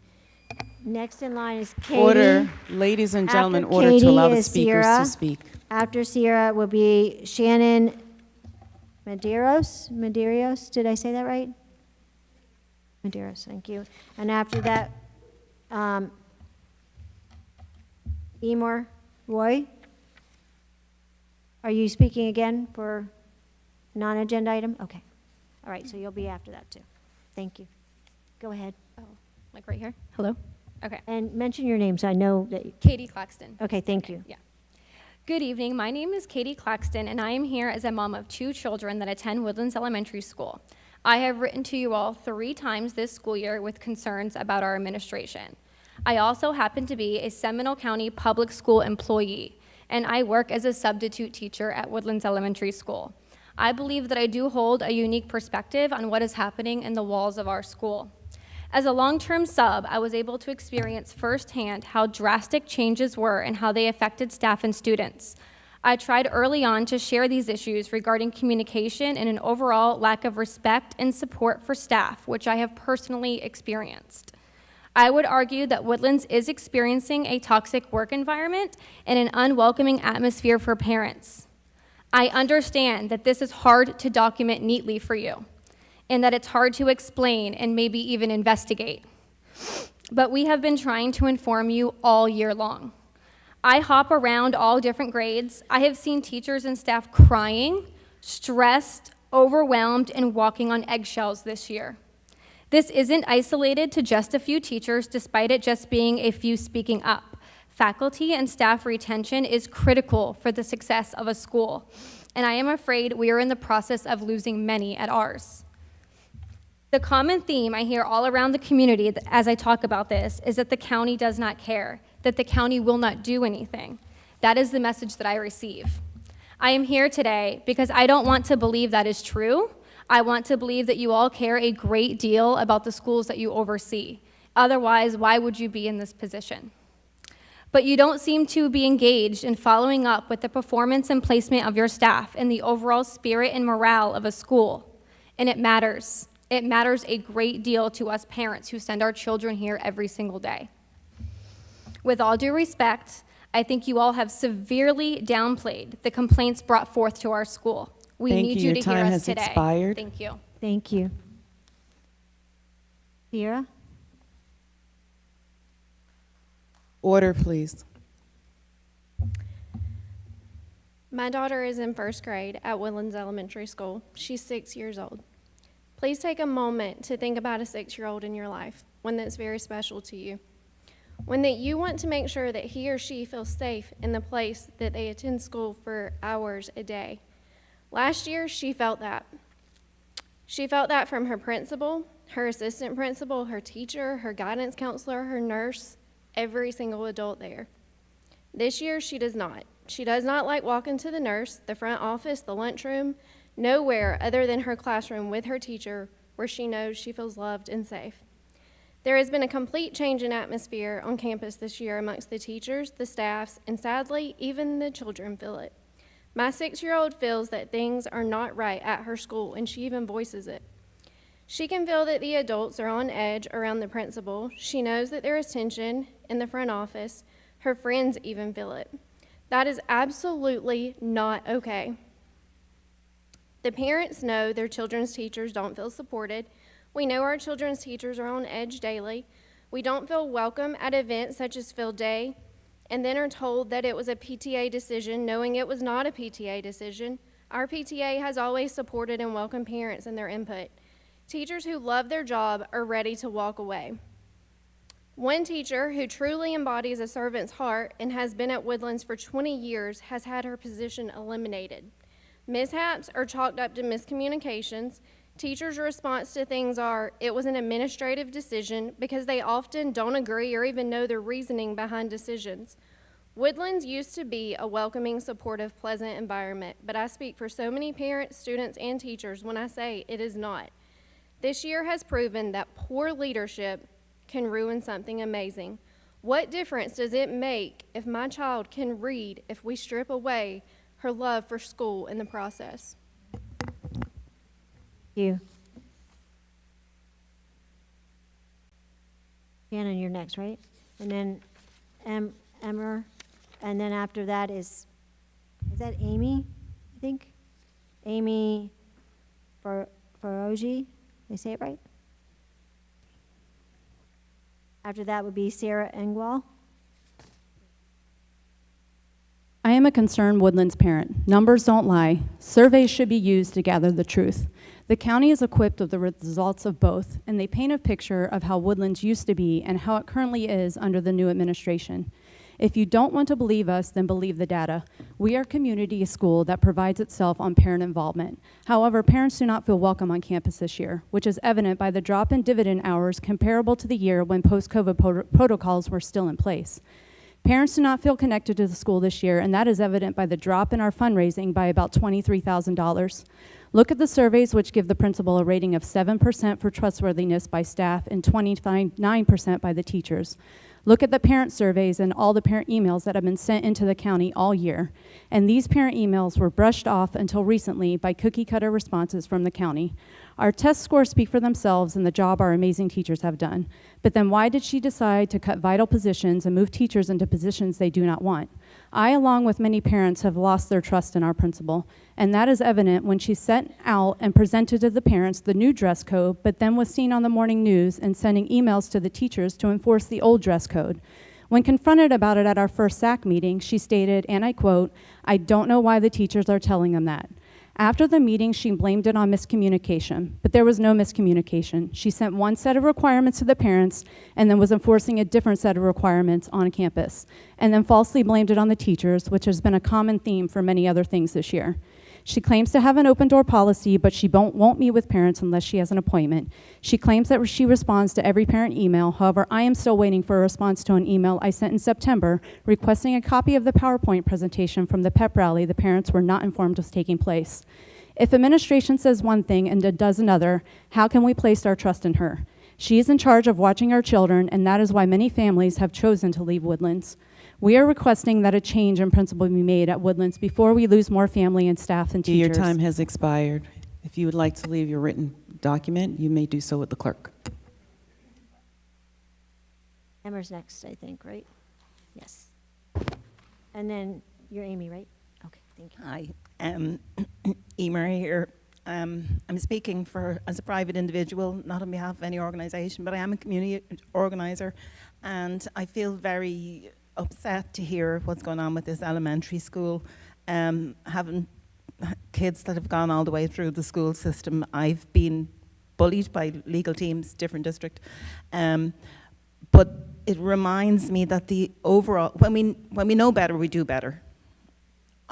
Next in line is Katie. Order. Ladies and gentlemen, After order Katie to allow the is speakers Sierra. to speak. After Sierra will be Shannon Medeiros, did I say that right? Medeiros, thank you. And after that, Emor Roy. Are you speaking again for non-agenda item? Okay. All right, so you'll be after that too. Thank you. Go ahead. Oh, like right here? Hello? Okay. And mention your name so I know that. Katie Claxton. Okay, thank you. Yeah. Good evening. My name is Katie Claxton, and I am here as a mom of 2 children that attend Woodlands Elementary School. I have written to you all 3 times this school year with concerns about our administration. I also happen to be a Seminole County public school employee, and I work as a substitute teacher at Woodlands Elementary School. I believe that I do hold a unique perspective on what is happening in the walls of our school. As a long-term sub, I was able to experience firsthand how drastic changes were and how they affected staff and students. I tried early on to share these issues regarding communication and an overall lack of respect and support for staff, which I have personally experienced. I would argue that Woodlands is experiencing a toxic work environment and an unwelcoming atmosphere for parents. I understand that this is hard to document neatly for you, and that it's hard to explain and maybe even investigate. But we have been trying to inform you all year long. I hop around all different grades. I have seen teachers and staff crying, stressed, overwhelmed, and walking on eggshells this year. This isn't isolated to just a few teachers, despite it just being a few speaking up. Faculty and staff retention is critical for the success of a school, and I am afraid we are in the process of losing many at ours. The common theme I hear all around the community as I talk about this is that the county does not care, that the county will not do anything. That is the message that I receive. I am here today because I don't want to believe that is true. I want to believe that you all care a great deal about the schools that you oversee. Otherwise, why would you be in this position? But you don't seem to be engaged in following up with the performance and placement of your staff and the overall spirit and morale of a school. And it matters. It matters a great deal to us parents who send our children here every single day. With all due respect, I think you all have severely downplayed the complaints brought forth to our school. We Thank need you. you Your to hear time us has today. expired. Thank you. Thank you. Sierra? Order, please. My daughter is in 1st grade at Woodlands Elementary School. She's 6 years old. Please take a moment to think about a 6-year-old in your life, one that's very special to you. One that you want to make sure that he or she feels safe in the place that they attend school for hours a day. Last year, she felt that. She felt that from her principal, her assistant principal, her teacher, her guidance counselor, her nurse, every single adult there. This year, she does not. She does not like walking to the nurse, the front office, the lunchroom, nowhere other than her classroom with her teacher where she knows she feels loved and safe. There has been a complete change in atmosphere on campus this year amongst the teachers, the staffs, and sadly, even the children feel it. My 6-year-old feels that things are not right at her school, and she even voices it. She can feel that the adults are on edge around the principal. She knows that there is tension in the front office. Her friends even feel it. That is absolutely not okay. The parents know their children's teachers don't feel supported. We know our children's teachers are on edge daily. We don't feel welcome at events such as Field Day, and then are told that it was a PTA decision, knowing it was not a PTA decision. Our PTA has always supported and welcomed parents and their input. Teachers who love their job are ready to walk away. One teacher who truly embodies a servant's heart and has been at Woodlands for 20 years has had her position eliminated. Mishaps are chalked up to miscommunications. Teachers' response to things are, it was an administrative decision, because they often don't agree or even know the reasoning behind decisions. Woodlands used to be a welcoming, supportive, pleasant environment, but I speak for so many parents, students, and teachers when I say it is not. This year has proven that poor leadership can ruin something amazing. What difference does it make if my child can read if we strip away her love for school in the process? You. Shannon, you're next, right? And then Emmer, and then after that is that Amy, I think? Amy Faroji, did I say it right? After that would be Sarah Engwall. I am a concerned Woodlands parent. Numbers don't lie. Surveys should be used to gather the truth. The county is equipped with the results of both, and they paint a picture of how Woodlands used to be and how it currently is under the new administration. If you don't want to believe us, then believe the data. We are a community school that provides itself on parent involvement. However, parents do not feel welcome on campus this year, which is evident by the drop in dividend hours comparable to the year when post-COVID protocols were still in place. Parents do not feel connected to the school this year, and that is evident by the drop in our fundraising by about $23,000. Look at the surveys, which give the principal a rating of 7% for trustworthiness by staff and 29% by the teachers. Look at the parent surveys and all the parent emails that have been sent into the county all year. And these parent emails were brushed off until recently by cookie-cutter responses from the county. Our test scores speak for themselves and the job our amazing teachers have done. But then why did she decide to cut vital positions and move teachers into positions they do not want? I, along with many parents, have lost their trust in our principal, and that is evident when she sent out and presented to the parents the new dress code, but then was seen on the morning news and sending emails to the teachers to enforce the old dress code. When confronted about it at our first SAC meeting, she stated, and I quote, "I don't know why the teachers are telling them that." After the meeting, she blamed it on miscommunication, but there was no miscommunication. She sent one set of requirements to the parents and then was enforcing a different set of requirements on campus, and then falsely blamed it on the teachers, which has been a common theme for many other things this year. She claims to have an open door policy, but she won't meet with parents unless she has an appointment. She claims that she responds to every parent email. However, I am still waiting for a response to an email I sent in September requesting a copy of the PowerPoint presentation from the pep rally the parents were not informed was taking place. If administration says one thing and does another, how can we place our trust in her? She is in charge of watching our children, and that is why many families have chosen to leave Woodlands. We are requesting that a change in principle be made at Woodlands before we lose more family and staff and teachers. Your time has expired. If you would like to leave your written document, you may do so with the clerk. Emmer's next, I think, right? Yes. And then you're Amy, right? Okay, thank you. Hi, Emer here. I'm speaking as a private individual, not on behalf of any organization, but I am a community organizer, and I feel very upset to hear what's going on with this elementary school. Having kids that have gone all the way through the school system, I've been bullied by legal teams, different district, but it reminds me that the overall, when we know better, we do better.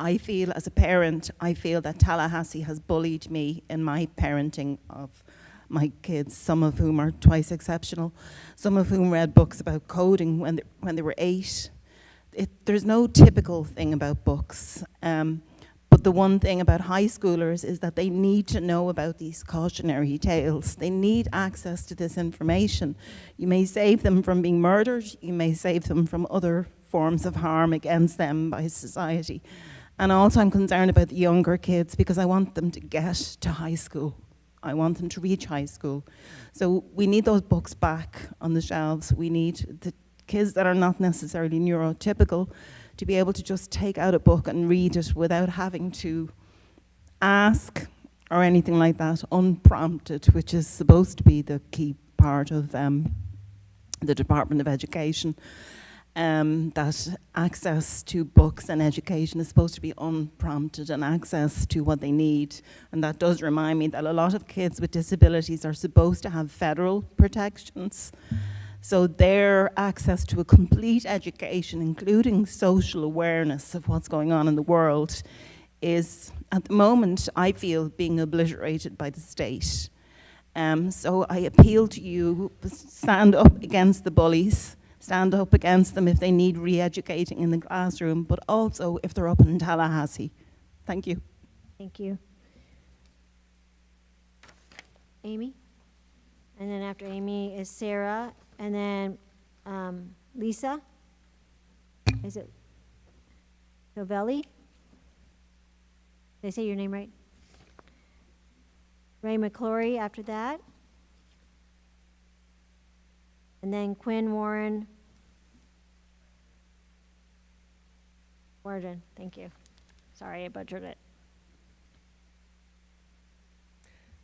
I feel, as a parent, I feel that Tallahassee has bullied me in my parenting of my kids, some of whom are twice exceptional, some of whom read books about coding when they were 8. There's no typical thing about books, but the one thing about high schoolers is that they need to know about these cautionary tales. They need access to this information. You may save them from being murdered, you may save them from other forms of harm against them by society. And also I'm concerned about the younger kids because I want them to get to high school. I want them to reach high school. So we need those books back on the shelves. We need the kids that are not necessarily neurotypical to be able to just take out a book and read it without having to ask or anything like that, unprompted, which is supposed to be the key part of the Department of Education. That access to books and education is supposed to be unprompted and access to what they need. And that does remind me that a lot of kids with disabilities are supposed to have federal protections. So their access to a complete education, including social awareness of what's going on in the world, is, at the moment, I feel, being obliterated by the state. So I appeal to you, stand up against the bullies, stand up against them if they need re-educating in the classroom, but also if they're up in Tallahassee. Thank you. Thank you. Amy? And then after Amy is Sarah, and then Lisa. Is it Novelli? Did I say your name right? Ray McClory after that. And then Quinn Warren. Warden, thank you. Sorry, I butchered it.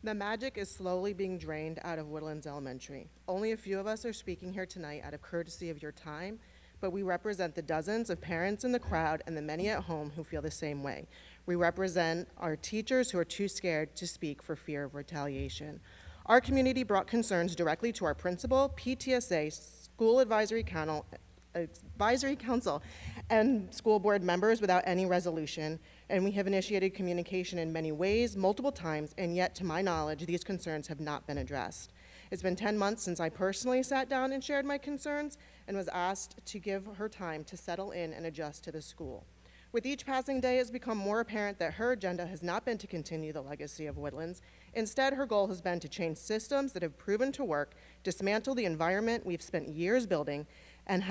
The magic is slowly being drained out of Woodlands Elementary. Only a few of us are speaking here tonight out of courtesy of your time, but we represent the dozens of parents in the crowd and the many at home who feel the same way. We represent our teachers who are too scared to speak for fear of retaliation. Our community brought concerns directly to our principal, PTSA, school advisory council, and school board members without any resolution, and we have initiated communication in many ways, multiple times, and yet, to my knowledge, these concerns have not been addressed. It's been 10 months since I personally sat down and shared my concerns and was asked to give her time to settle in and adjust to the school. With each passing day, it's become more apparent that her agenda has not been to continue the legacy of Woodlands. Instead, her goal has been to change systems that have proven to work, dismantle the environment we've spent years building, and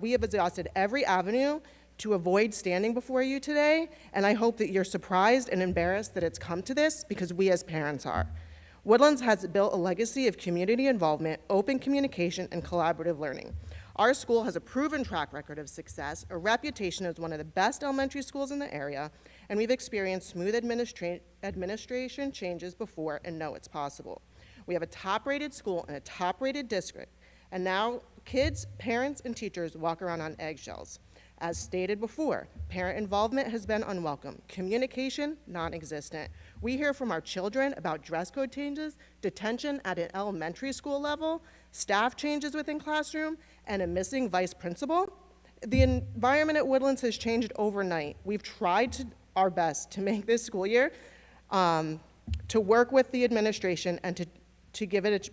we have exhausted every avenue to avoid standing before you today, and I hope that you're surprised and embarrassed that it's come to this, because we as parents are. Woodlands has built a legacy of community involvement, open communication, and collaborative learning. Our school has a proven track record of success, a reputation as one of the best elementary schools in the area, and we've experienced smooth administration changes before and know it's possible. We have a top-rated school and a top-rated district, and now kids, parents, and teachers walk around on eggshells. As stated before, parent involvement has been unwelcome, communication non-existent. We hear from our children about dress code changes, detention at an elementary school level, staff changes within classroom, and a missing vice principal. The environment at Woodlands has changed overnight. We've tried our best to make this school year to work with the administration and to give it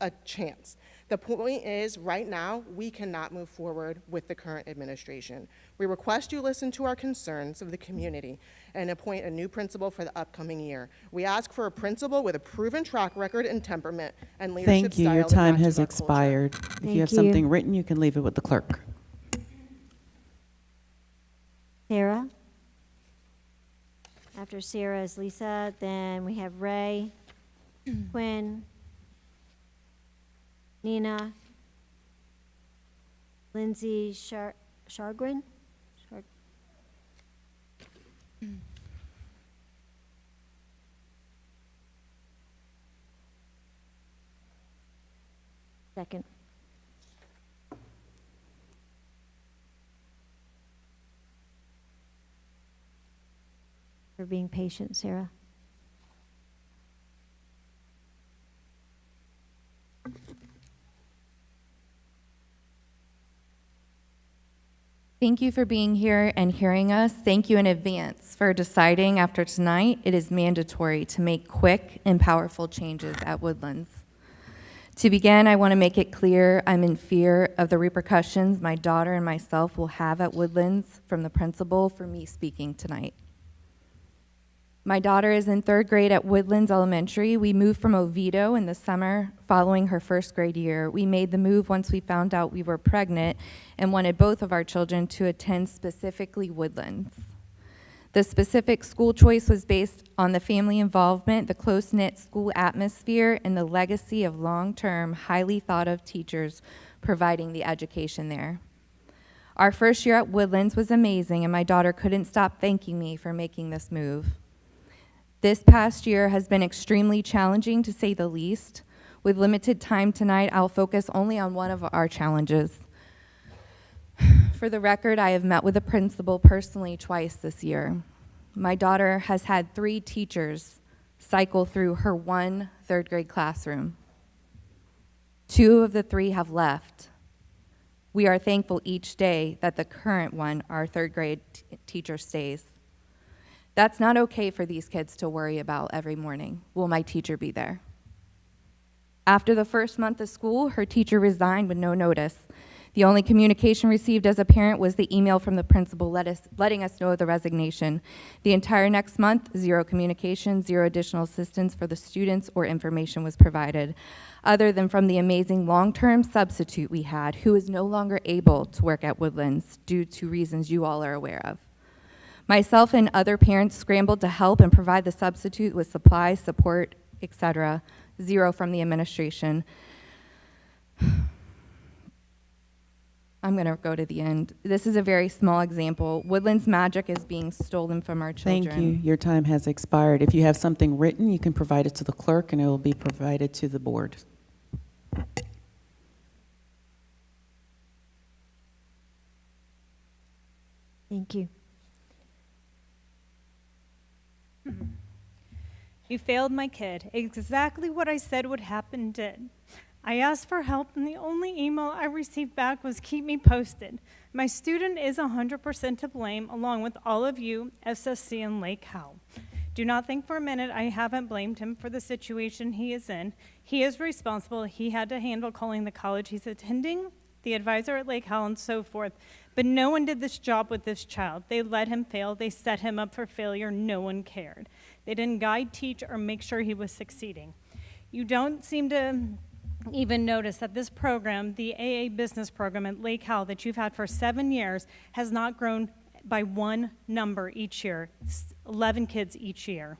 a chance. The point is, right now, we cannot move forward with the current administration. We request you listen to our concerns of the community and appoint a new principal for the upcoming year. We ask for a principal with a proven track record and temperament and leadership Thank you. style Your that time matches has our expired. culture. If you have something written, you can leave it with the clerk. Sarah. After Sarah is Lisa, then we have Ray, Quinn, Nina, Lindsay Shargren. Second. For being patient, Sarah. Thank you for being here and hearing us. Thank you in advance for deciding after tonight it is mandatory to make quick and powerful changes at Woodlands. To begin, I want to make it clear I'm in fear of the repercussions my daughter and myself will have at Woodlands from the principal for me speaking tonight. My daughter is in 3rd grade at Woodlands Elementary. We moved from Oviedo in the summer following her 1st grade year. We made the move once we found out we were pregnant and wanted both of our children to attend specifically Woodlands. The specific school choice was based on the family involvement, the close-knit school atmosphere, and the legacy of long-term, highly thought-of teachers providing the education there. Our first year at Woodlands was amazing, and my daughter couldn't stop thanking me for making this move. This past year has been extremely challenging, to say the least. With limited time tonight, I'll focus only on one of our challenges. For the record, I have met with the principal personally twice this year. My daughter has had 3 teachers cycle through her 1 3rd grade classroom. 2 of the 3 have left. We are thankful each day that the current one, our 3rd grade teacher, stays. That's not okay for these kids to worry about every morning. Will my teacher be there? After the first month of school, her teacher resigned with no notice. The only communication received as a parent was the email from the principal letting us know of the resignation. The entire next month, zero communication, zero additional assistance for the students or information was provided, other than from the amazing long-term substitute we had, who is no longer able to work at Woodlands due to reasons you all are aware of. Myself and other parents scrambled to help and provide the substitute with supplies, support, etc. Zero from the administration. I'm going to go to the end. This is a very small example. Woodlands magic is being stolen from our children. Thank you. Your time has expired. If you have something written, you can provide it to the clerk, and it will be provided to the board. Thank you. You failed my kid. Exactly what I said would happen did. I asked for help, and the only email I received back was keep me posted. My student is 100% to blame, along with all of you, SSC and Lake Howell. Do not think for a minute I haven't blamed him for the situation he is in. He is responsible. He had to handle calling the college he's attending, the advisor at Lake Howell, and so forth. But no one did this job with this child. They let him fail. They set him up for failure. No one cared. They didn't guide, teach, or make sure he was succeeding. You don't seem to even notice that this program, the AA business program at Lake Howell that you've had for 7 years, has not grown by one number each year, 11 kids each year.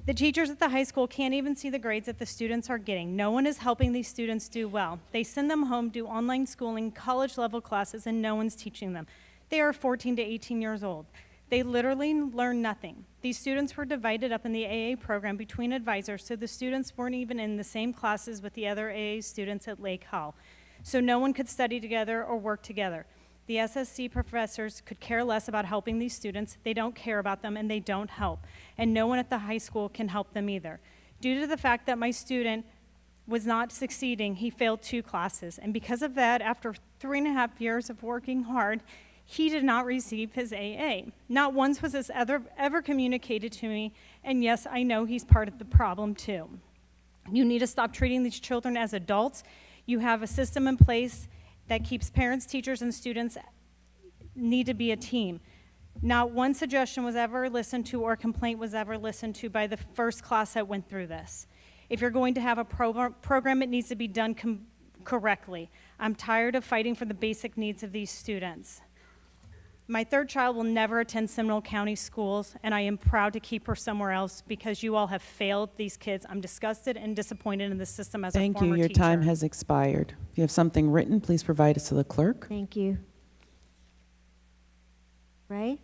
The teachers at the high school can't even see the grades that the students are getting. No one is helping these students do well. They send them home, do online schooling, college-level classes, and no one's teaching them. They are 14 to 18 years old. They literally learn nothing. These students were divided up in the AA program between advisors, so the students weren't even in the same classes with the other AA students at Lake Howell. So no one could study together or work together. The SSC professors could care less about helping these students. They don't care about them, and they don't help. And no one at the high school can help them either. Due to the fact that my student was not succeeding, he failed 2 classes. And because of that, after 3.5 years of working hard, he did not receive his AA. Not once was this ever communicated to me, and yes, I know he's part of the problem too. You need to stop treating these children as adults. You have a system in place that keeps parents, teachers, and students need to be a team. Not one suggestion was ever listened to or complaint was ever listened to by the first class that went through this. If you're going to have a program, it needs to be done correctly. I'm tired of fighting for the basic needs of these students. My 3rd child will never attend Seminole County schools, and I am proud to keep her somewhere else because you all have failed these kids. I'm disgusted and disappointed in the system as a former teacher. Thank you. Your time has expired. If you have something written, please provide it to the clerk. Thank you. Ray?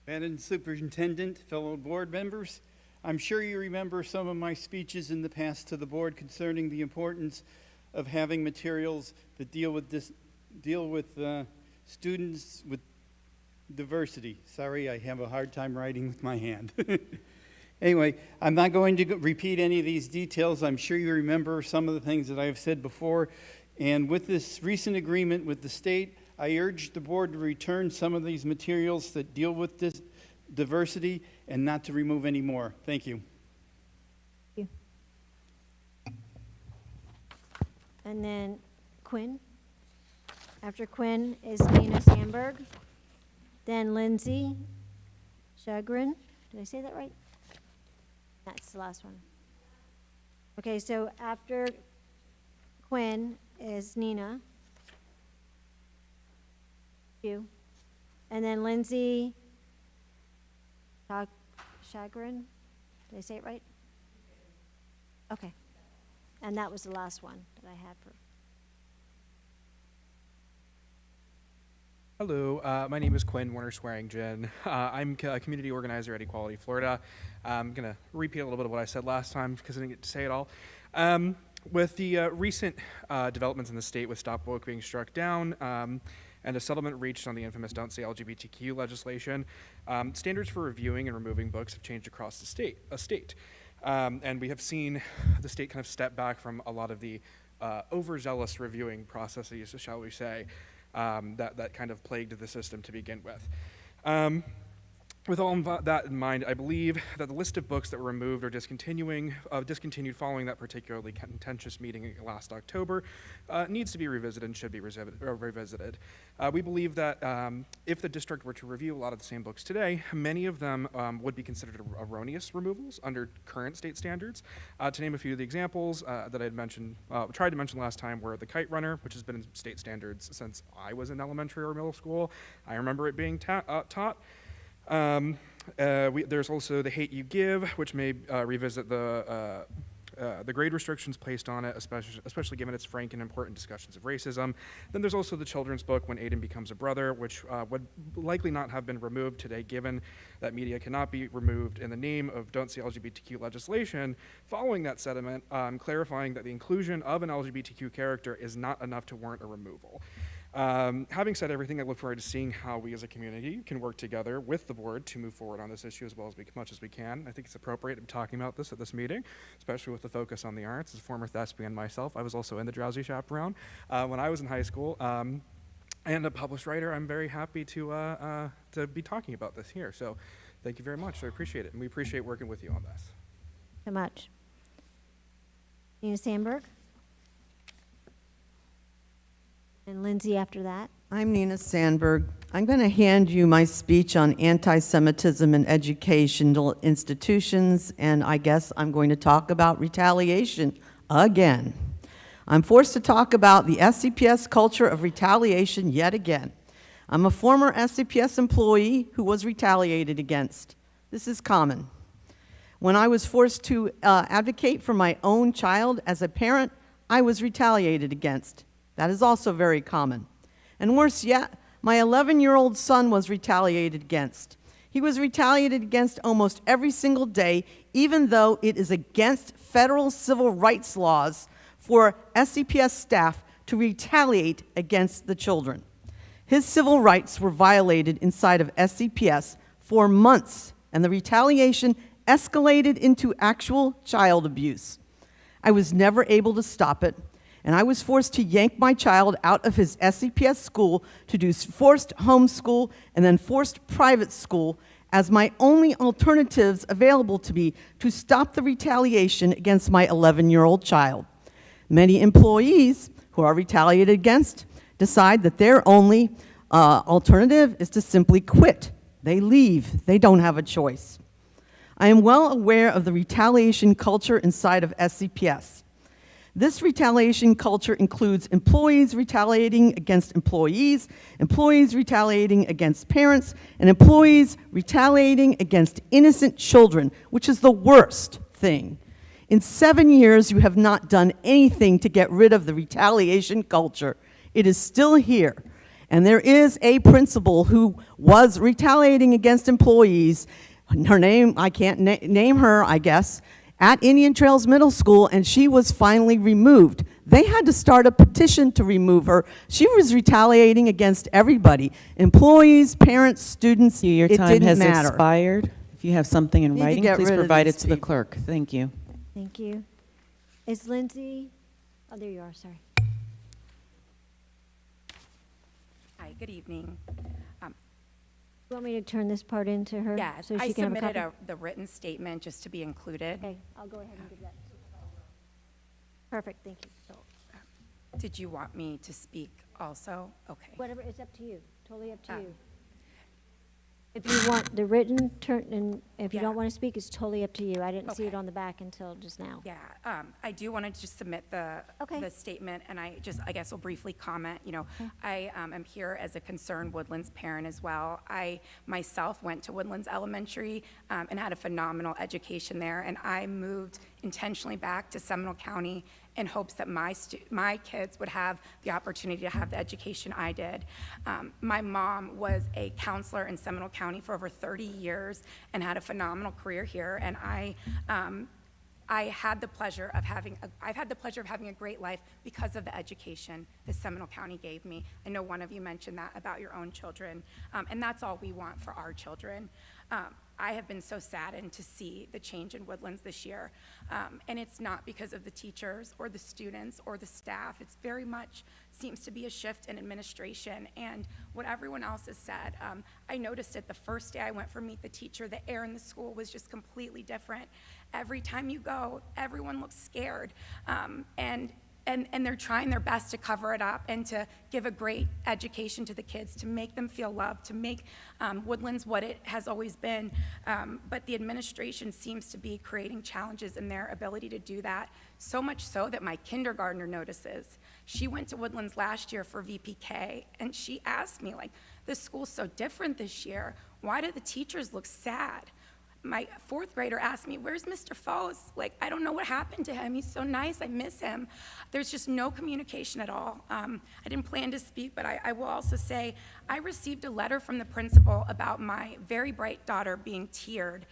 Madam Superintendent, fellow board members, I'm sure you remember some of my speeches in the past to the board concerning the importance of having materials that deal with students with diversity. Sorry, I have a hard time writing with my hand. Anyway, I'm not going to repeat any of these details. I'm sure you remember some of the things that I have said before. And with this recent agreement with the state, I urge the board to return some of these materials that deal with this diversity and not to remove any more. Thank you. And then Quinn. After Quinn is Nina Sandberg. Then Lindsay Chagrin. Did I say that right? That's the last one. Okay, so after Quinn is Nina. You. And then Lindsay Chagrin. Did I say it right? Okay. And that was the last one that I had for. Hello, my name is Quinn Warner-Swearingen. I'm a community organizer at Equality Florida. I'm going to repeat a little bit of what I said last time because I didn't get to say it all. With the recent developments in the state with Stop Woke being struck down and a settlement reached on the infamous Don't Say LGBTQ legislation, standards for reviewing and removing books have changed across the state. And we have seen the state kind of step back from a lot of the overzealous reviewing processes, shall we say, that kind of plagued the system to begin with. With all that in mind, I believe that the list of books that were removed or discontinued following that particularly contentious meeting last October needs to be revisited and should be revisited. We believe that if the district were to review a lot of the same books today, many of them would be considered erroneous removals under current state standards. To name a few of the examples that I had mentioned, tried to mention last time, were The Kite Runner, which has been in state standards since I was in elementary or middle school. I remember it being taught. There's also The Hate You Give, which may revisit the grade restrictions placed on it, especially given its frank and important discussions of racism. Then there's also the children's book, When Aiden Becomes a Brother, which would likely not have been removed today, given that media cannot be removed in the name of Don't Say LGBTQ legislation. Following that sentiment, clarifying that the inclusion of an LGBTQ character is not enough to warrant a removal. Having said everything, I look forward to seeing how we as a community can work together with the board to move forward on this issue as much as we can. I think it's appropriate to be talking about this at this meeting, especially with the focus on the arts. As a former thespian myself, I was also in the Drowsy Chaperone when I was in high school. And a published writer, I'm very happy to be talking about this here. So thank you very much. I appreciate it. And we appreciate working with you on this. So much. Nina Sandberg? And Lindsay after that. I'm Nina Sandberg. I'm going to hand you my speech on anti-Semitism in educational institutions, and I guess I'm going to talk about retaliation again. I'm forced to talk about the SCPS culture of retaliation yet again. I'm a former SCPS employee who was retaliated against. This is common. When I was forced to advocate for my own child as a parent, I was retaliated against. That is also very common. And worse yet, my 11-year-old son was retaliated against. He was retaliated against almost every single day, even though it is against federal civil rights laws for SCPS staff to retaliate against the children. His civil rights were violated inside of SCPS for months, and the retaliation escalated into actual child abuse. I was never able to stop it, and I was forced to yank my child out of his SCPS school to do forced homeschool and then forced private school as my only alternatives available to me to stop the retaliation against my 11-year-old child. Many employees who are retaliated against decide that their only alternative is to simply quit. They leave. They don't have a choice. I am well aware of the retaliation culture inside of SCPS. This retaliation culture includes employees retaliating against employees retaliating against parents, and employees retaliating against innocent children, which is the worst thing. In 7 years, you have not done anything to get rid of the retaliation culture. It is still here. And there is a principal who was retaliating against employees. Her name, I can't name her, I guess, at Indian Trails Middle School, and she was finally removed. They had to start a petition to remove her. She was retaliating against everybody, employees, parents, students. Your it time didn't has matter. expired. If you have something in Need to writing, get please rid of provide it these to the people. clerk. Thank you. Thank you. Is Lindsay? Oh, there you are. Sorry. Hi, good evening. You want me to turn this part into her? Yes, so she I can have a submitted copy? the written statement just to be included. Okay, I'll go ahead and give that. Perfect, thank you. So, Did you want me to speak also? Okay. whatever, it's up to you. Totally up to you. If you want the written turn, and if you Yeah. don't want to speak, it's totally up to you. I didn't see it Okay. on the back until just now. Yeah, I do want to just submit the statement, and I guess will briefly comment. You know, I am here as a concerned Woodlands parent as well. I myself went to Woodlands Elementary and had a phenomenal education there, and I moved intentionally back to Seminole County in hopes that my kids would have the opportunity to have the education I did. My mom was a counselor in Seminole County for over 30 years and had a phenomenal career here, and I've had the pleasure of having a great life because of the education that Seminole County gave me. I know one of you mentioned that about your own children, and that's all we want for our children. I have been so saddened to see the change in Woodlands this year. And it's not because of the teachers or the students or the staff. It's very much seems to be a shift in administration. And what everyone else has said, I noticed it the first day I went for Meet the Teacher, the air in the school was just completely different. Every time you go, everyone looks scared. And they're trying their best to cover it up and to give a great education to the kids, to make them feel loved, to make Woodlands what it has always been. But the administration seems to be creating challenges in their ability to do that, so much so that my kindergartner notices. She went to Woodlands last year for VPK, and she asked me, like, this school's so different this year. Why do the teachers look sad? My fourth grader asked me, where's Mr. Foes? Like, I don't know what happened to him. He's so nice. I miss him. There's just no communication at all. I didn't plan to speak, but I will also say I received a letter from the principal about my very bright daughter being tiered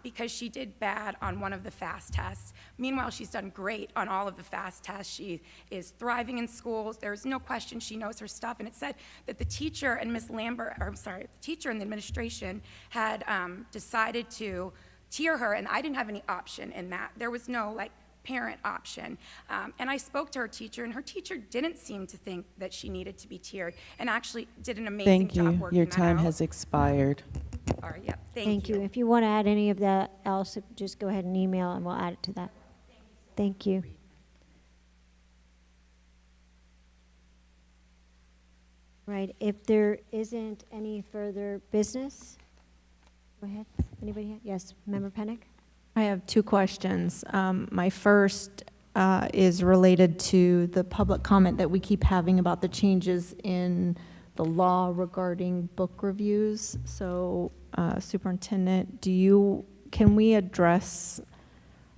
because she did bad on one of the FAST tests. Meanwhile, she's done great on all of the FAST tests. She is thriving in schools. There's no question she knows her stuff. And it said that the teacher and Ms. Lambert, or I'm sorry, the teacher and the administration had decided to tier her, and I didn't have any option in that. There was no, like, parent option. And I spoke to her teacher, and her teacher didn't seem to think that she needed to be tiered, and actually did an amazing job Thank working you. Your that time out. has expired. All right, yeah, Thank you. If you want to add any of that else, just go ahead and email and we'll add it to that. Thank you. Right, if there isn't any further business, go ahead. Anybody? Yes, Member Pennick? I have two questions. My first is related to the public comment that we keep having about the changes in the law regarding book reviews. So, Superintendent, can we address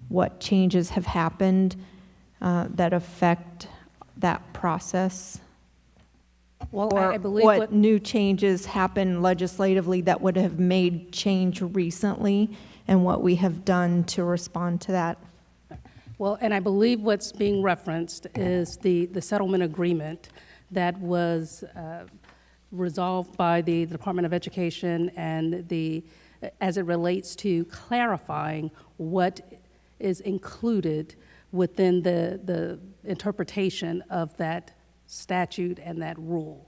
what changes have happened that affect that process? Well, Or I believe what new changes happen legislatively that would have made change recently, and what we have done to respond to that? Well, and I believe what's being referenced is the settlement agreement that was resolved by the Department of Education and as it relates to clarifying what is included within the interpretation of that statute and that rule.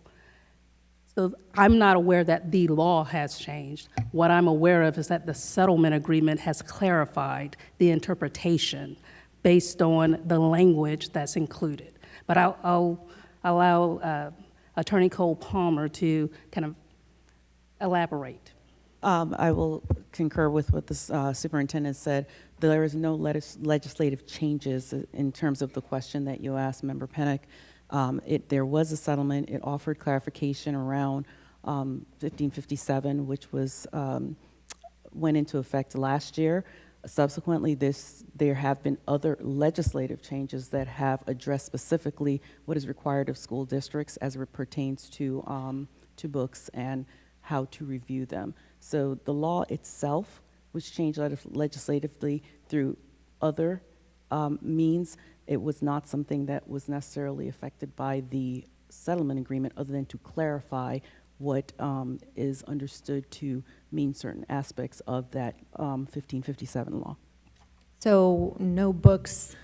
So I'm not aware that the law has changed. What I'm aware of is that the settlement agreement has clarified the interpretation based on the language that's included. But I'll allow Attorney Cole Palmer to kind of elaborate. I will concur with what the superintendent said. There is no legislative changes in terms of the question that you asked, Member Pennick. There was a settlement. It offered clarification around 1557, which was went into effect last year. Subsequently, there have been other legislative changes that have addressed specifically what is required of school districts as it pertains to books and how to review them. So the law itself was changed legislatively through other means. It was not something that was necessarily affected by the settlement agreement, other than to clarify what is understood to mean certain aspects of that 1557 law. So no books,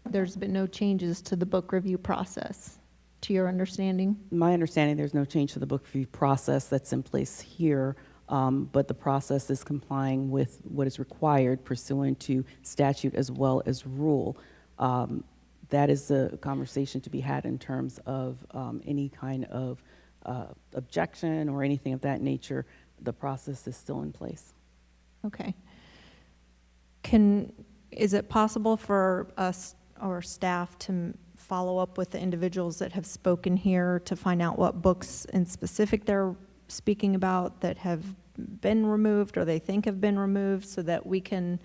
there's been no changes to the book review process, to your understanding? My understanding, there's no change to the book review process that's in place here, but the process is complying with what is required pursuant to statute as well as rule. That is a conversation to be had in terms of any kind of objection or anything of that nature. The process is still in place. Okay. Is it possible for us or staff to follow up with the individuals that have spoken here to find out what books in specific they're speaking about that have been removed or they think have been removed, so that we can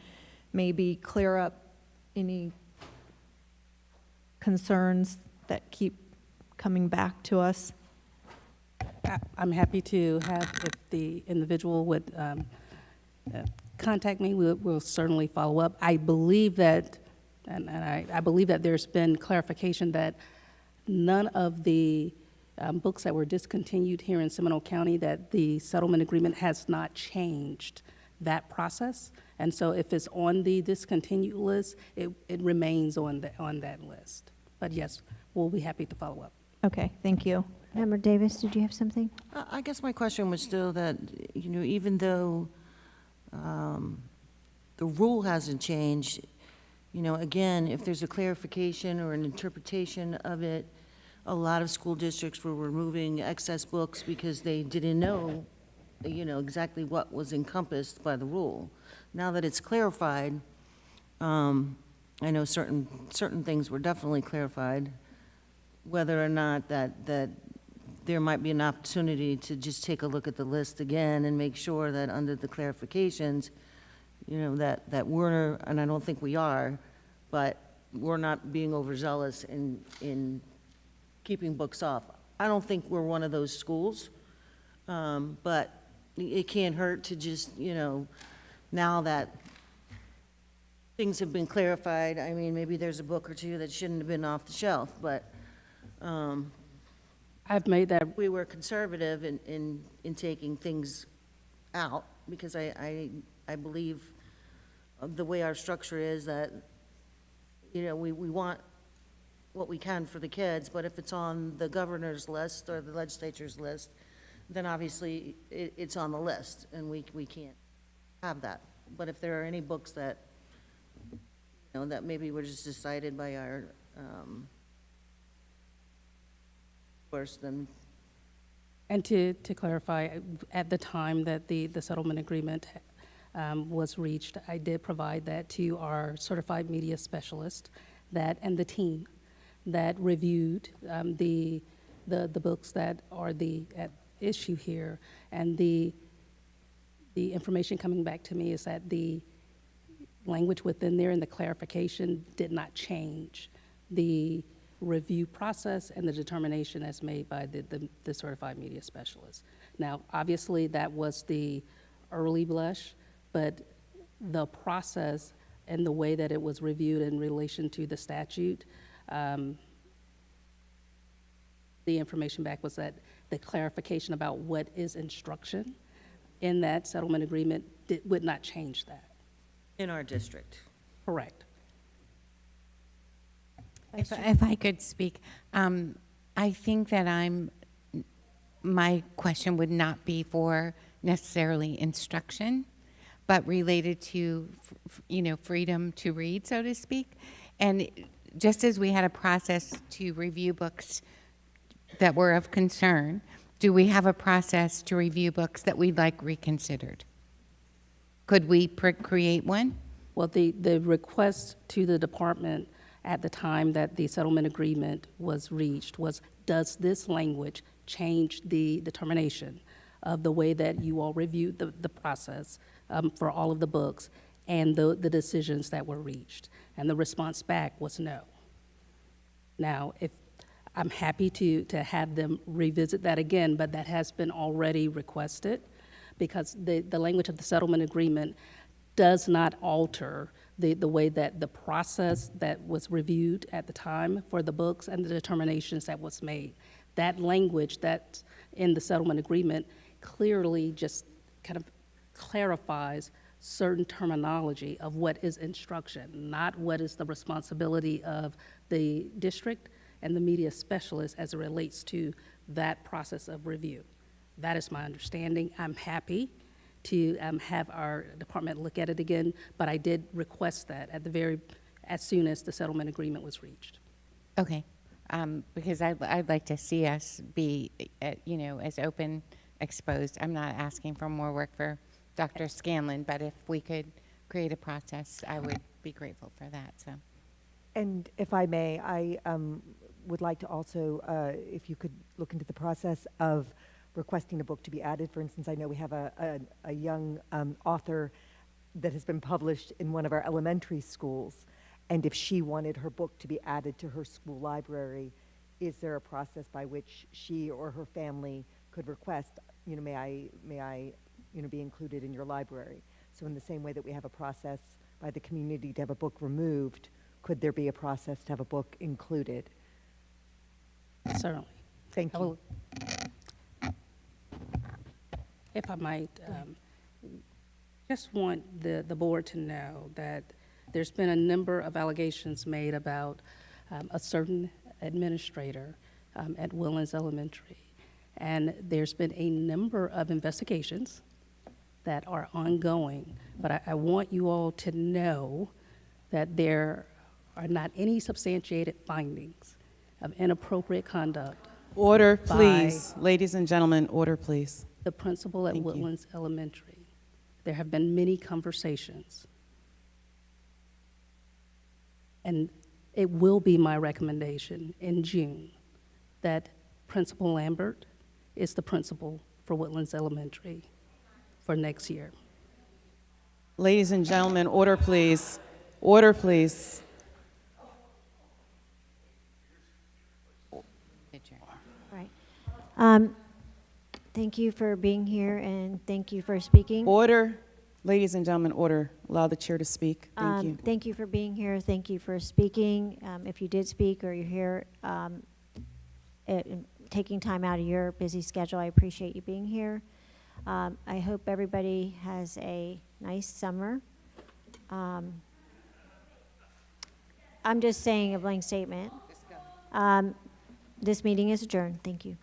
maybe clear up any concerns that keep coming back to us? I'm happy to have, if the individual would contact me, we'll certainly follow up. I believe that, and I believe that there's been clarification that none of the books that were discontinued here in Seminole County, that the settlement agreement has not changed that process. And so if it's on the discontinued list, it remains on that list. But yes, we'll be happy to follow up. Okay, thank you. Member Davis, did you have something? I guess my question was still that, even though the rule hasn't changed, again, if there's a clarification or an interpretation of it, a lot of school districts were removing excess books because they didn't know, exactly what was encompassed by the rule. Now that it's clarified, I know certain things were definitely clarified, whether or not that there might be an opportunity to just take a look at the list again and make sure that under the clarifications, that we're, and I don't think we are, but we're not being overzealous in keeping books off. I don't think we're one of those schools, but it can't hurt to just, now that things have been clarified, I mean, maybe there's a book or two that shouldn't have been off the shelf, but I've made that. We were conservative in taking things out, because I believe the way our structure is that, we want what we can for the kids, but if it's on the governor's list or the legislature's list, then obviously it's on the list, and we can't have that. But if there are any books that, that maybe were just decided by our course, then. And to clarify, at the time that the settlement agreement was reached, I did provide that to our certified media specialist and the team that reviewed the books that are at issue here. And the information coming back to me is that the language within there and the clarification did not change the review process and the determination as made by the certified media specialist. Now, obviously, that was the early blush, but the process and the way that it was reviewed in relation to the statute, the information back was that the clarification about what is instruction in that settlement agreement would not change that. In our district. Correct. If I could speak, I think that my question would not be for necessarily instruction, but related to, freedom to read, so to speak. And just as we had a process to review books that were of concern, do we have a process to review books that we'd like reconsidered? Could we create one? Well, the request to the department at the time that the settlement agreement was reached was, does this language change the determination of the way that you all reviewed the process for all of the books and the decisions that were reached? And the response back was no. Now, if I'm happy to have them revisit that again, but that has been already requested, because the language of the settlement agreement does not alter the way that the process that was reviewed at the time for the books and the determinations that was made. That language that's in the settlement agreement clearly just kind of clarifies certain terminology of what is instruction, not what is the responsibility of the district and the media specialist as it relates to that process of review. That is my understanding. I'm happy to have our department look at it again, but I did request that as soon as the settlement agreement was reached. Okay, because I'd like to see us be, as open, exposed. I'm not asking for more work for Dr. Scanlon, but if we could create a process, I would be grateful for that. So. And if I may, I would like to also, if you could look into the process of requesting a book to be added. For instance, I know we have a young author that has been published in one of our elementary schools, and if she wanted her book to be added to her school library, is there a process by which she or her family could request, may I be included in your library? So in the same way that we have a process by the community to have a book removed, could there be a process to have a book included? Certainly. Thank you. If I might, Just want the board to know that there's been a number of allegations made about a certain administrator at Woodlands Elementary. And there's been a number of investigations that are ongoing. But I want you all to know that there are not any substantiated findings of inappropriate conduct. Order, by please. Ladies and gentlemen, order, please. the principal at Thank you. Woodlands Elementary. There have been many conversations. And it will be my recommendation in June that Principal Lambert is the principal for Woodlands Elementary for next year. Ladies and gentlemen, order, please. Order, please. Right. Thank you for being here and thank you for speaking. Order. Ladies and gentlemen, order. Allow the chair to speak. Thank you. Thank you for being here. Thank you for speaking. If you did speak or you're here, taking time out of your busy schedule, I appreciate you being here. I hope everybody has a nice summer. I'm just saying a blank statement. This meeting is adjourned. Thank you.